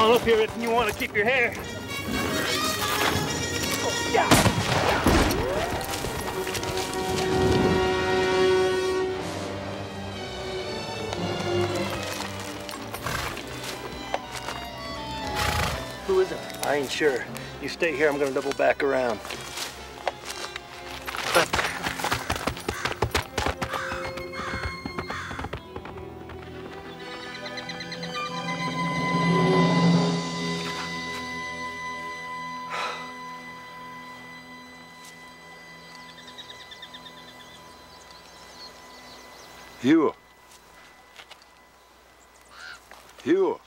[SPEAKER 13] Up here if you want to keep your hair.
[SPEAKER 8] Who is it? I ain't sure. You stay here, I'm gonna double back around.
[SPEAKER 12] Sioux.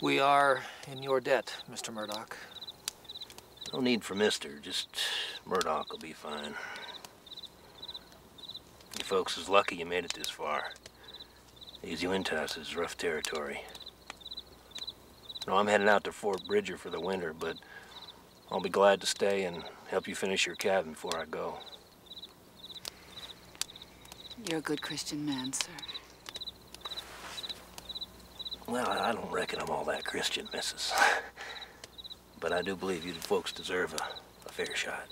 [SPEAKER 6] We We are in your debt, Mr. Murdoch.
[SPEAKER 3] No need for mister, just Murdoch will be fine. You folks is lucky you made it this far. These Uintas is rough territory. No, I'm heading out to Fort Bridger for the winter, but I'll be glad to stay and help you finish your cabin before I go.
[SPEAKER 1] You're a good Christian man, sir.
[SPEAKER 3] Well, I don't reckon I'm all that Christian, missus. But I do believe you folks deserve a fair shot.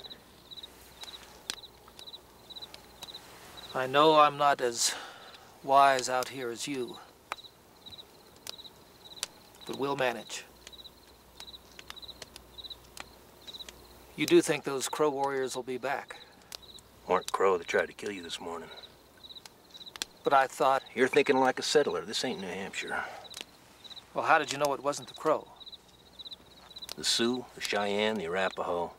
[SPEAKER 6] I know I'm not as wise out here as you, but we'll manage. You do think those Crow warriors will be back?
[SPEAKER 3] Weren't Crow that tried to kill you this morning.
[SPEAKER 6] But I thought...
[SPEAKER 3] You're thinking like a settler. This ain't New Hampshire.
[SPEAKER 6] Well, how did you know it wasn't the Crow?
[SPEAKER 3] The Sioux, the Cheyenne, the Arapaho,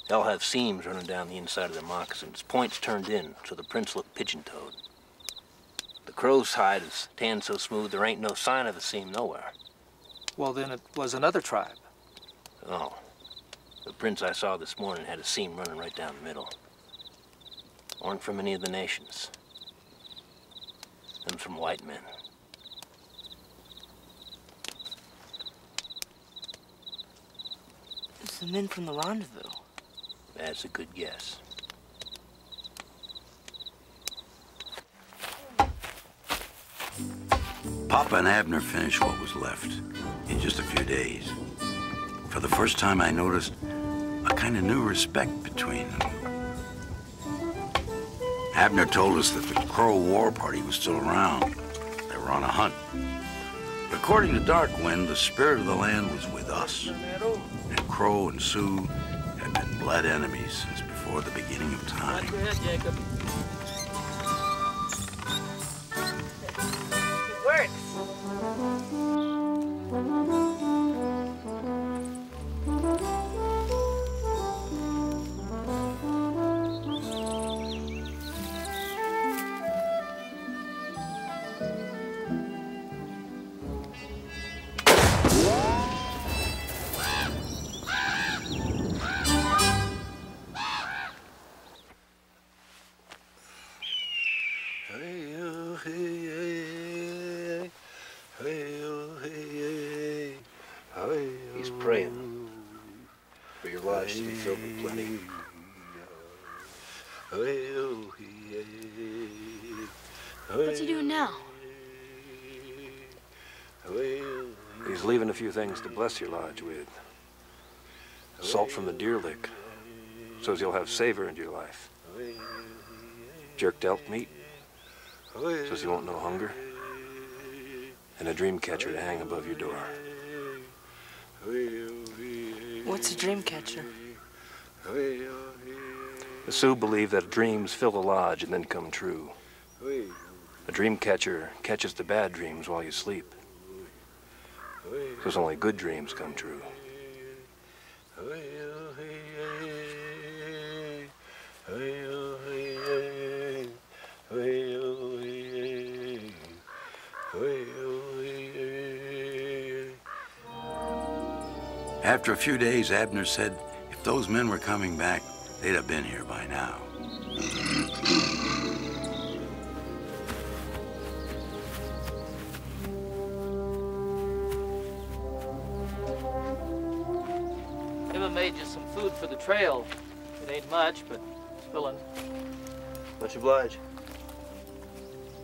[SPEAKER 3] they all have seams running down the inside of their moccasins, points turned in so the prints look pigeon-toed. The Crow's hide is tanned so smooth there ain't no sign of a seam nowhere.
[SPEAKER 6] Well, then it was another tribe.
[SPEAKER 3] Oh. The prints I saw this morning had a seam running right down the middle. Weren't from any of the nations. Them's from white men.
[SPEAKER 7] It's the men from the rendezvous.
[SPEAKER 3] That's a good guess.
[SPEAKER 5] Papa and Abner finished what was left in just a few days. For the first time, I noticed a kind of new respect between them. Abner told us that the Crow War Party was still around. They were on a hunt. But according to Darkwind, the spirit of the land was with us. And Crow and Sioux had been blood enemies since before the beginning of time.
[SPEAKER 7] Jacob. It works.
[SPEAKER 3] He's praying for your lives to be filled with plenty.
[SPEAKER 9] What's he doing now?
[SPEAKER 3] He's leaving a few things to bless your lodge with. Salt from the deer lick, so's you'll have savor in your life. Jerked elk meat, so's you won't know hunger. And a dream catcher to hang above your door.
[SPEAKER 7] What's a dream catcher?
[SPEAKER 3] The Sioux believe that dreams fill a lodge and then come true. A dream catcher catches the bad dreams while you sleep. So's only good dreams come true.
[SPEAKER 5] After a few days, Abner said if those men were coming back, they'd have been here by now.
[SPEAKER 6] Emma made you some food for the trail. It ain't much, but it's filling.
[SPEAKER 3] Much obliged.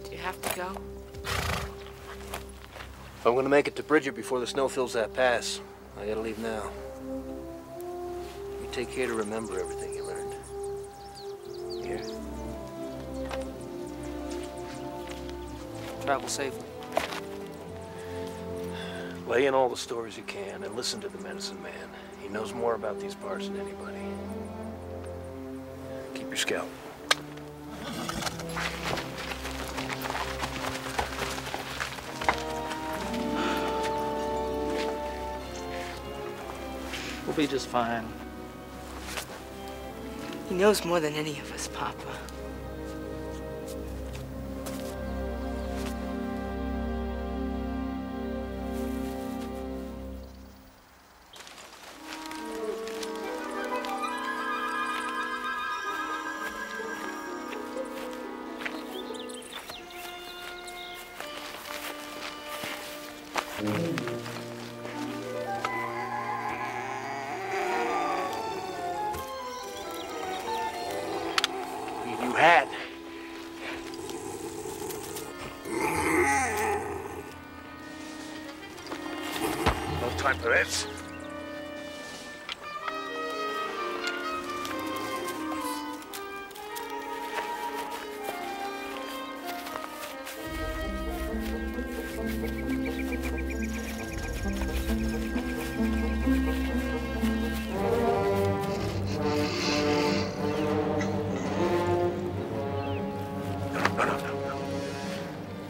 [SPEAKER 7] Do you have to go?
[SPEAKER 3] If I'm gonna make it to Bridger before the snow fills that pass, I gotta leave now. You take care to remember everything you learned. Here.
[SPEAKER 6] Travel safely.
[SPEAKER 3] Lay in all the stories you can and listen to the medicine man. He knows more about these parts than anybody. Keep your scalp.
[SPEAKER 6] We'll be just fine.
[SPEAKER 7] He knows more than any of us, Papa.
[SPEAKER 12] You had. No time for this.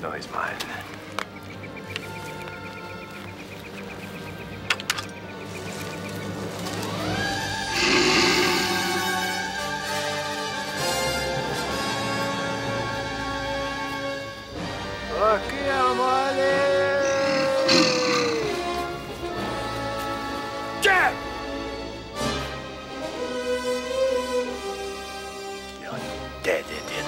[SPEAKER 3] No, he's mine.
[SPEAKER 13] Aquí, amale!
[SPEAKER 12] Jack!
[SPEAKER 3] You're dead, Indian.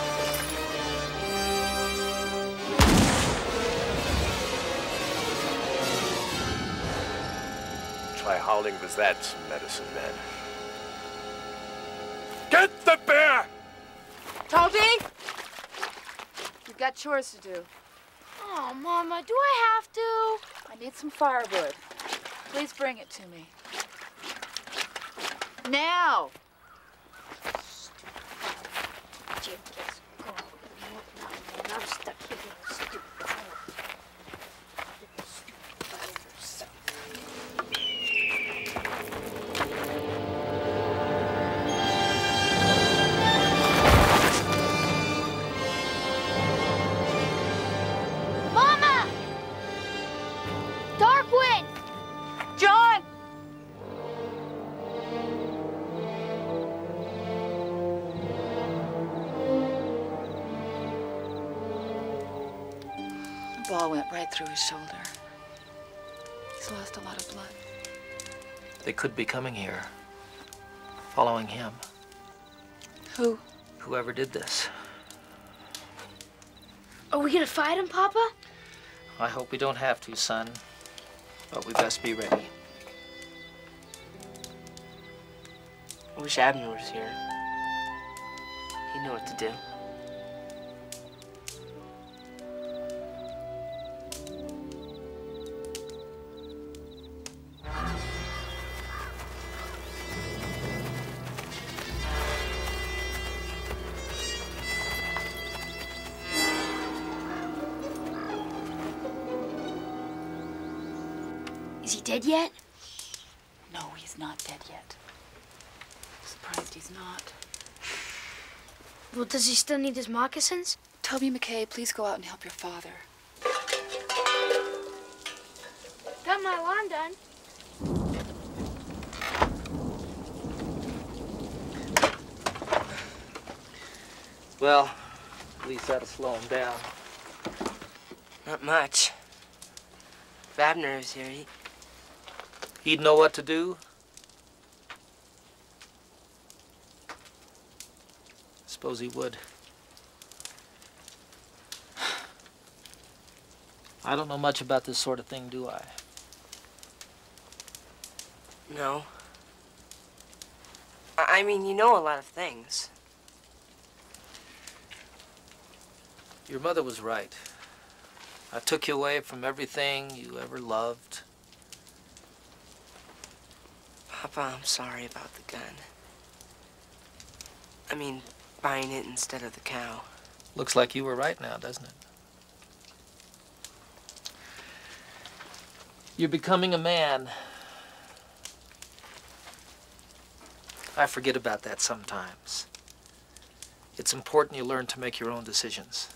[SPEAKER 12] Try howling with that, medicine man. Get the bear!
[SPEAKER 1] Toby! You've got chores to do.
[SPEAKER 9] Oh, Mama, do I have to?
[SPEAKER 1] I need some firewood. Please bring it to me. Now!
[SPEAKER 9] Jim gets going. I'm stuck here being a stupid fool. Mama! Darkwind!
[SPEAKER 1] John! The ball went right through his shoulder. He's lost a lot of blood.
[SPEAKER 6] They could be coming here, following him.
[SPEAKER 1] Who?
[SPEAKER 6] Whoever did this.
[SPEAKER 9] Are we gonna fight him, Papa?
[SPEAKER 6] I hope we don't have to, son. But we best be ready.
[SPEAKER 7] I wish Abner was here. He'd know what to do.
[SPEAKER 9] Is he dead yet?
[SPEAKER 1] No, he's not dead yet. Surprised he's not.
[SPEAKER 9] Well, does he still need his moccasins?
[SPEAKER 1] Toby McKay, please go out and help your father.
[SPEAKER 9] Got my lawn done.
[SPEAKER 6] Well, at least that'll slow him down.
[SPEAKER 7] Not much. If Abner was here,
[SPEAKER 6] He'd know what to do. Suppose he would. I don't know much about this sort of thing, do I?
[SPEAKER 7] No. I mean, you know a lot of things.
[SPEAKER 6] Your mother was right. I took you away from everything you ever loved.
[SPEAKER 7] Papa, I'm sorry about the gun. I mean, buying it instead of the cow.
[SPEAKER 6] Looks like you were right now, doesn't it? You're becoming a man. I forget about that sometimes. It's important you learn to make your own decisions.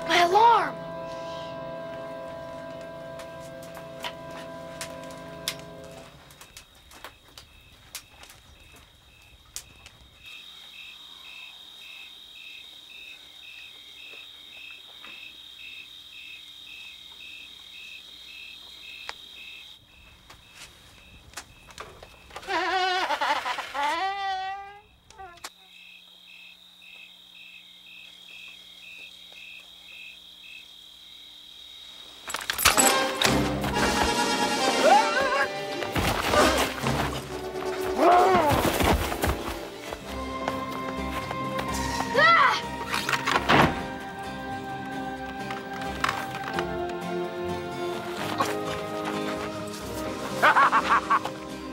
[SPEAKER 9] My alarm!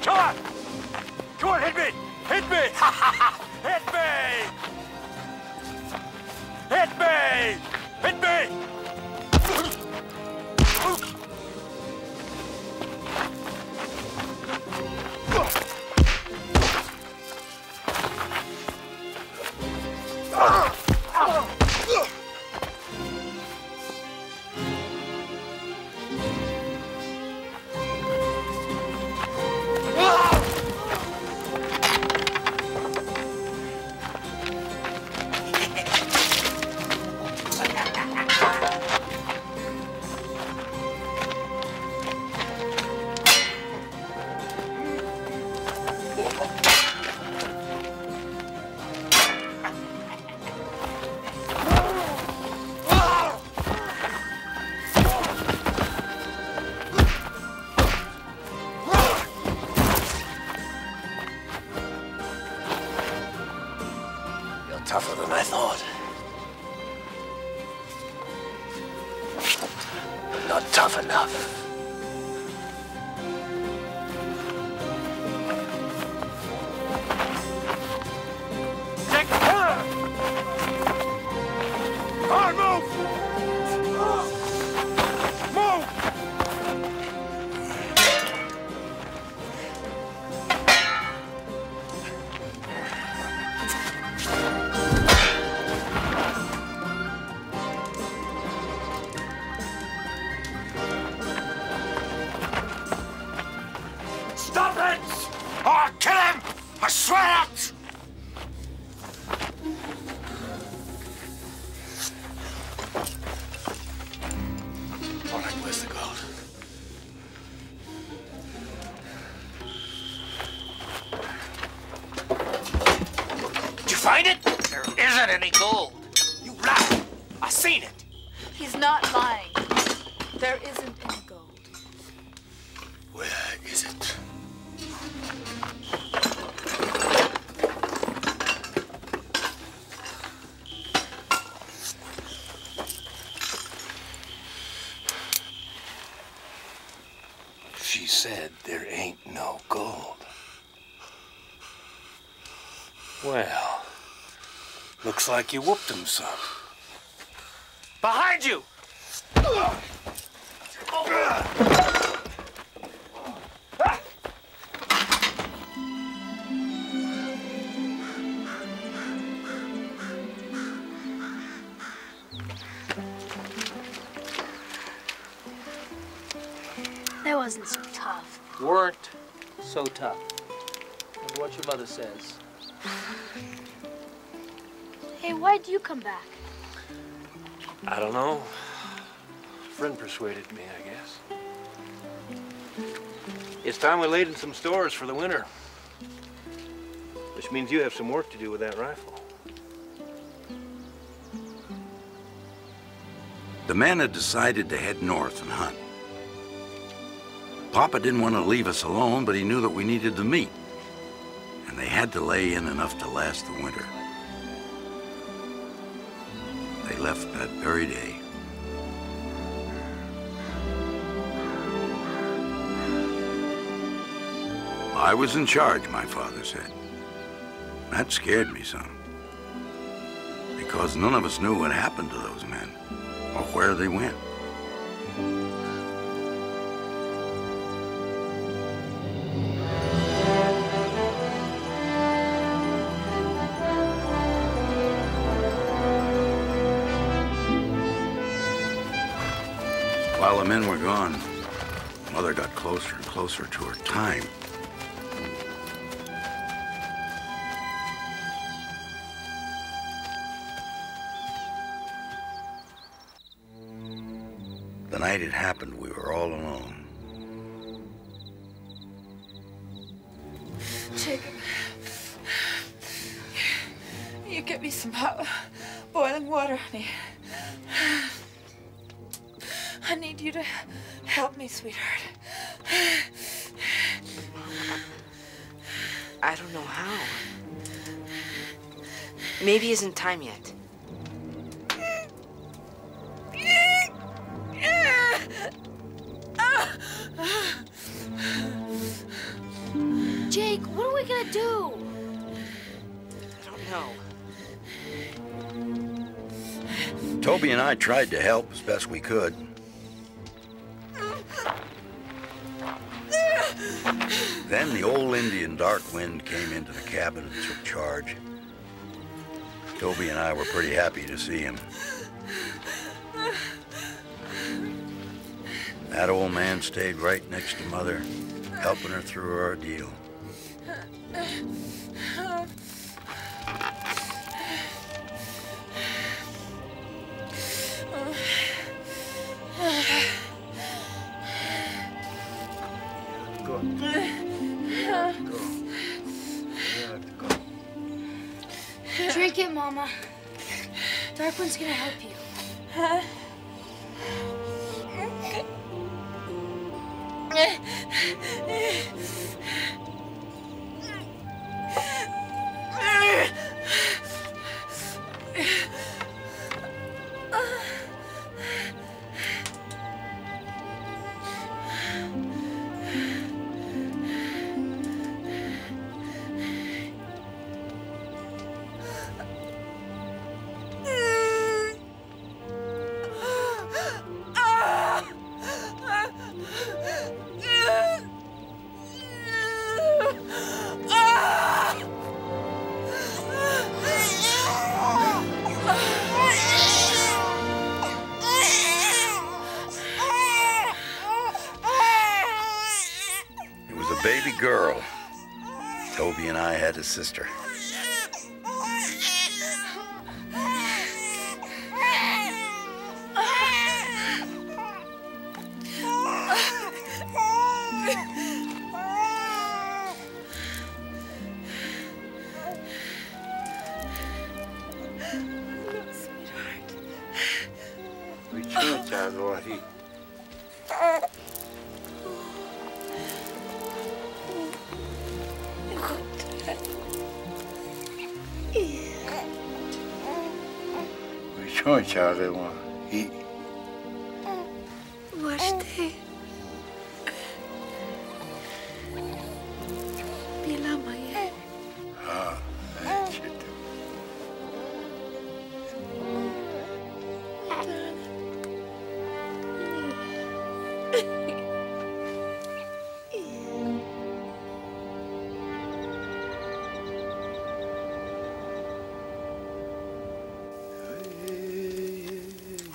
[SPEAKER 12] Come on! Come on, hit me! Hit me! Hit me! Hit me! Hit me!
[SPEAKER 8] Tougher than I thought. But not tough enough.
[SPEAKER 12] Take cover! Hard move! Move! Stop it! Or I'll kill him! I swear it! All right, where's the gold? Did you find it?
[SPEAKER 6] There isn't any gold.
[SPEAKER 12] You lie! I seen it!
[SPEAKER 1] He's not lying. There isn't any gold.
[SPEAKER 12] Where is it? She said there ain't no gold. Well, looks like you whooped him some.
[SPEAKER 6] Behind you!
[SPEAKER 9] That wasn't so tough.
[SPEAKER 6] Weren't so tough. Remember what your mother says.
[SPEAKER 9] Hey, why'd you come back?
[SPEAKER 3] I don't know. A friend persuaded me, I guess. It's time we laid in some stores for the winter. Which means you have some work to do with that rifle.
[SPEAKER 5] The men had decided to head north and hunt. Papa didn't want to leave us alone, but he knew that we needed the meat. And they had to lay in enough to last the winter. They left that very day. I was in charge, my father said. That scared me some. Because none of us knew what happened to those men, or where they went. While the men were gone, Mother got closer and closer to her time. The night it happened, we were all alone.
[SPEAKER 15] Jacob, you get me some hot, boiling water, honey. I need you to help me, sweetheart.
[SPEAKER 16] I don't know how. Maybe isn't time yet.
[SPEAKER 9] Jake, what are we gonna do?
[SPEAKER 16] I don't know.
[SPEAKER 5] Toby and I tried to help as best we could. Then the old Indian Dark Wind came into the cabin and took charge. Toby and I were pretty happy to see him. That old man stayed right next to Mother, helping her through her ordeal.
[SPEAKER 9] Drink it, Mama. Darkwind's gonna help you. Baby girl. Toby and I had a sister.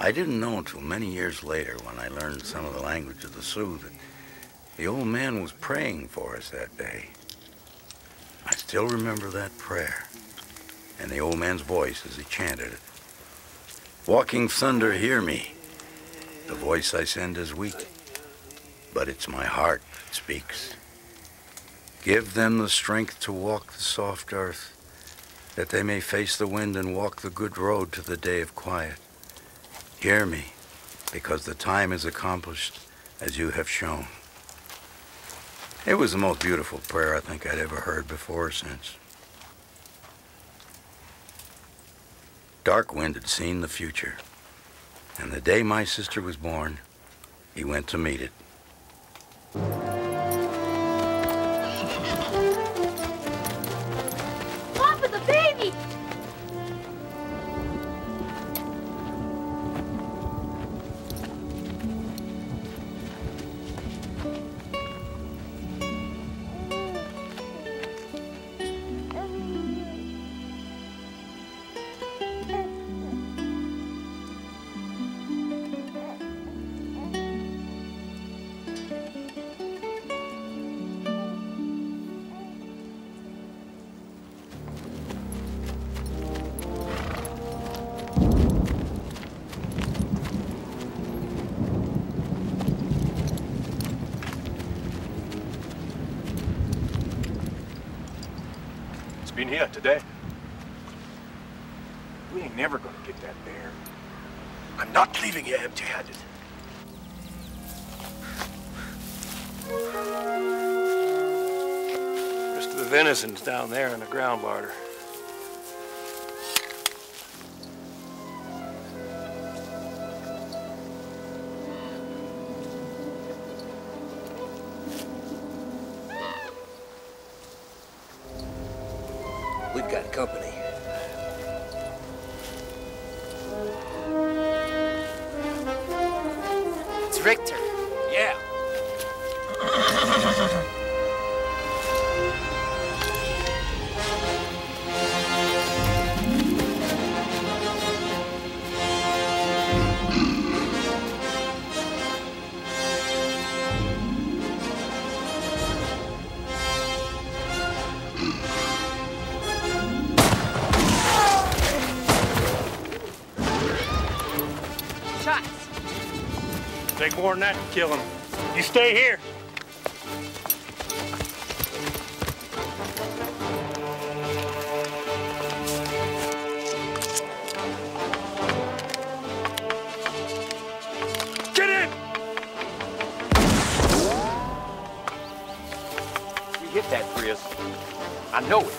[SPEAKER 9] I didn't know until many years later, when I learned some of the language of the Sioux, that the old man was praying for us that day. I still remember that prayer and the old man's voice as he chanted it. Walking thunder, hear me. The voice I send is weak, but it's my heart that speaks. Give them the strength to walk the soft earth, that they may face the wind and walk the good road to the day of quiet. Hear me, because the time is accomplished as you have shown. It was the most beautiful prayer I think I'd ever heard before or since. Dark Wind had seen the future, and the day my sister was born, he went to meet it. Papa, the baby!
[SPEAKER 11] Been here today. We ain't never gonna get that bear. I'm not leaving you empty-handed.
[SPEAKER 3] Rest of the venison's down there in the ground larder.
[SPEAKER 8] We've got company.
[SPEAKER 7] It's Richter.
[SPEAKER 8] Yeah.
[SPEAKER 7] Shots.
[SPEAKER 3] Take more than that to kill him. You stay here. Get in!
[SPEAKER 11] We hit that, Chris. I know it.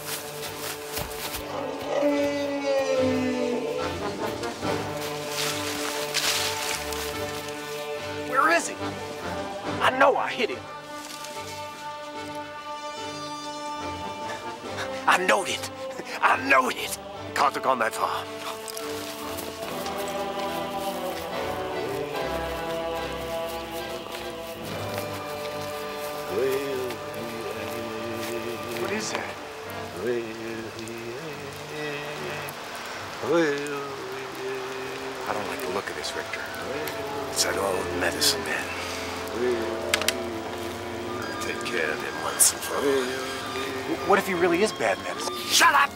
[SPEAKER 11] Where is he? I know I hit him. I knowed it. I knowed it. Can't have gone that far. What is that? I don't like the look of this, Richter. It's that old medicine man. Take care of him once and for all. What if he really is bad medicine? Shut up!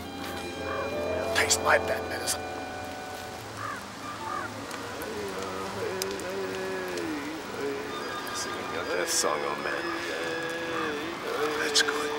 [SPEAKER 11] Taste my bad medicine. Singing out that song, oh man. That's good.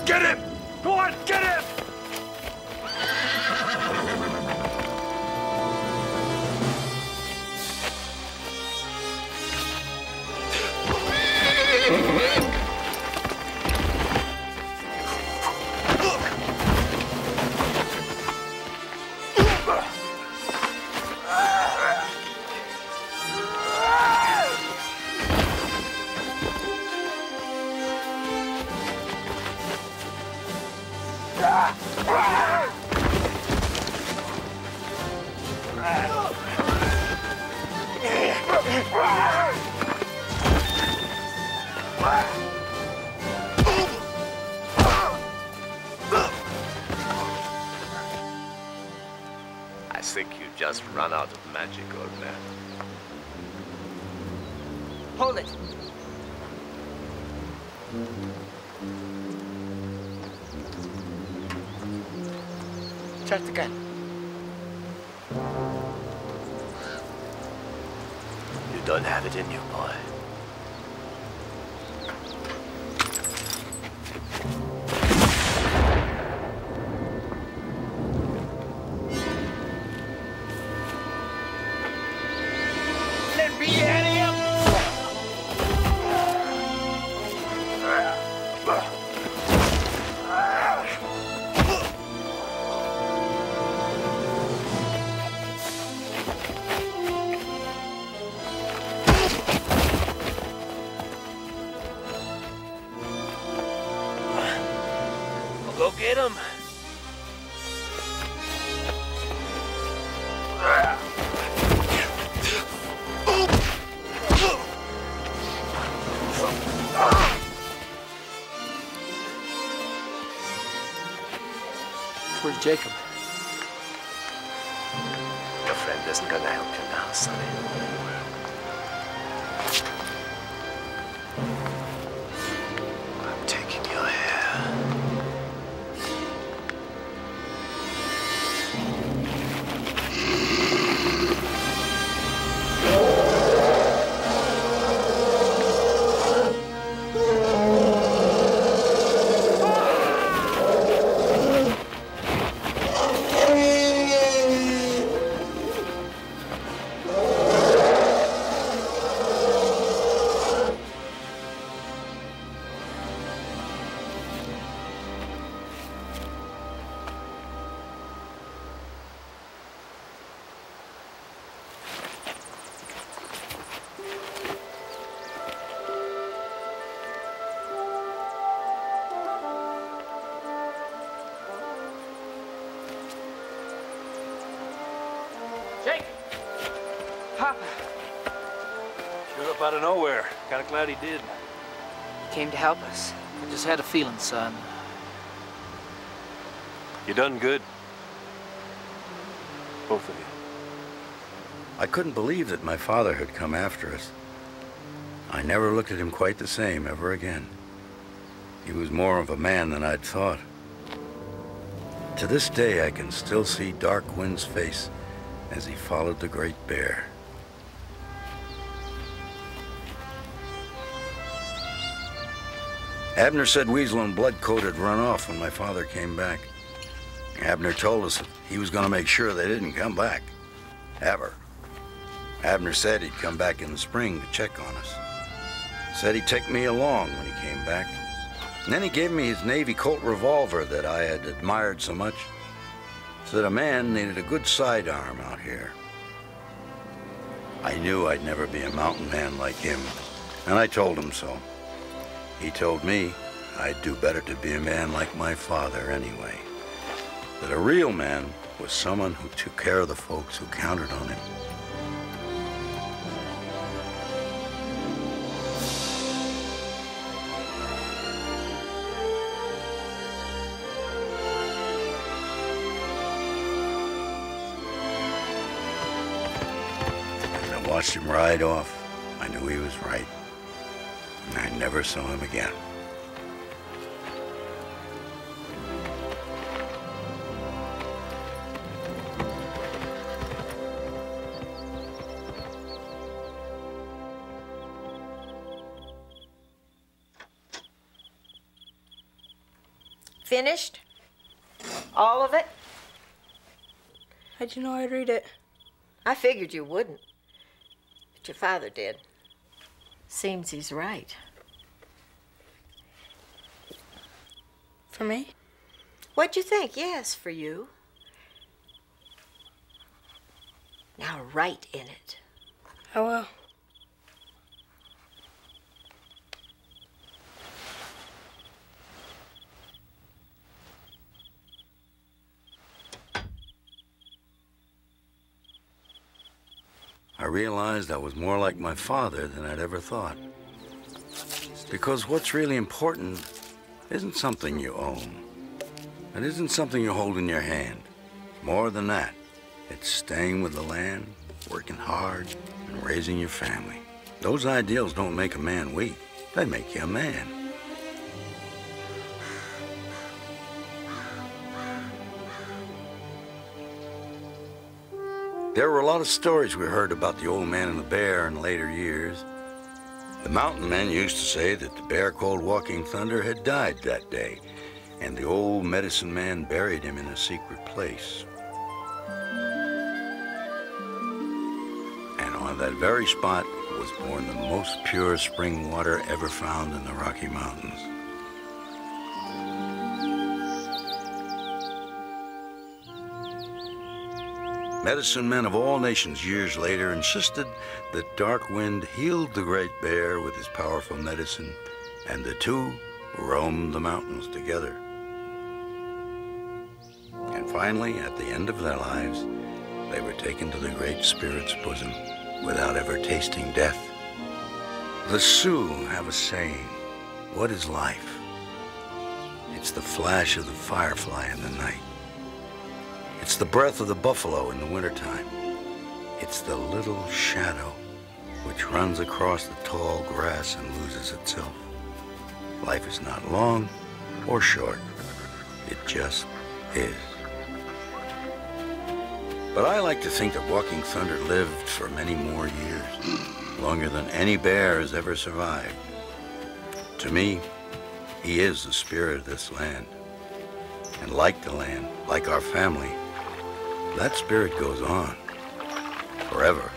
[SPEAKER 3] Get him! Go on, get him!
[SPEAKER 17] I think you just run out of magic, old man.
[SPEAKER 7] Hold it. Start the gun.
[SPEAKER 17] You don't have it in you, boy.
[SPEAKER 7] Let me at him!
[SPEAKER 8] Go get him.
[SPEAKER 6] Where's Jacob?
[SPEAKER 17] Your friend isn't gonna help you now, Sonny. I'm taking your hair.
[SPEAKER 3] Out of nowhere. Kind of glad he did.
[SPEAKER 16] He came to help us.
[SPEAKER 6] I just had a feeling, son.
[SPEAKER 3] You done good. Both of you.
[SPEAKER 5] I couldn't believe that my father had come after us. I never looked at him quite the same ever again. He was more of a man than I'd thought. To this day, I can still see Darkwind's face as he followed the great bear. Abner said Weasel and Bloodcoat had run off when my father came back. Abner told us that he was going to make sure they didn't come back. Ever. Abner said he'd come back in the spring to check on us. Said he'd take me along when he came back. And then he gave me his Navy Colt revolver that I had admired so much. Said a man needed a good sidearm out here. I knew I'd never be a mountain man like him, and I told him so. He told me I'd do better to be a man like my father anyway. That a real man was someone who took care of the folks who counted on him. As I watched him ride off, I knew he was right. And I never saw him again.
[SPEAKER 2] Finished? All of it?
[SPEAKER 4] How'd you know I'd read it?
[SPEAKER 2] I figured you wouldn't. But your father did. Seems he's right.
[SPEAKER 4] For me?
[SPEAKER 2] What'd you think? Yes, for you. Now write in it.
[SPEAKER 4] I will.
[SPEAKER 5] I realized I was more like my father than I'd ever thought. Because what's really important isn't something you own. It isn't something you hold in your hand. More than that, it's staying with the land, working hard, and raising your family. Those ideals don't make a man weak. They make you a man. There were a lot of stories we heard about the old man and the bear in later years. The mountain men used to say that the bear called Walking Thunder had died that day, and the old medicine man buried him in a secret place. And on that very spot was born the most pure spring water ever found in the Rocky Mountains. Medicine men of all nations years later insisted that Darkwind healed the great bear with his powerful medicine, and the two roamed the mountains together. And finally, at the end of their lives, they were taken to the Great Spirit's bosom without ever tasting death. The Sioux have a saying, "What is life? It's the flash of the firefly in the night, It's the breath of the buffalo in the wintertime. It's the little shadow which runs across the tall grass and loses itself. Life is not long or short. It just is. But I like to think that Walking Thunder lived for many more years, longer than any bear has ever survived. To me, he is the spirit of this land. And like the land, like our family, that spirit goes on forever.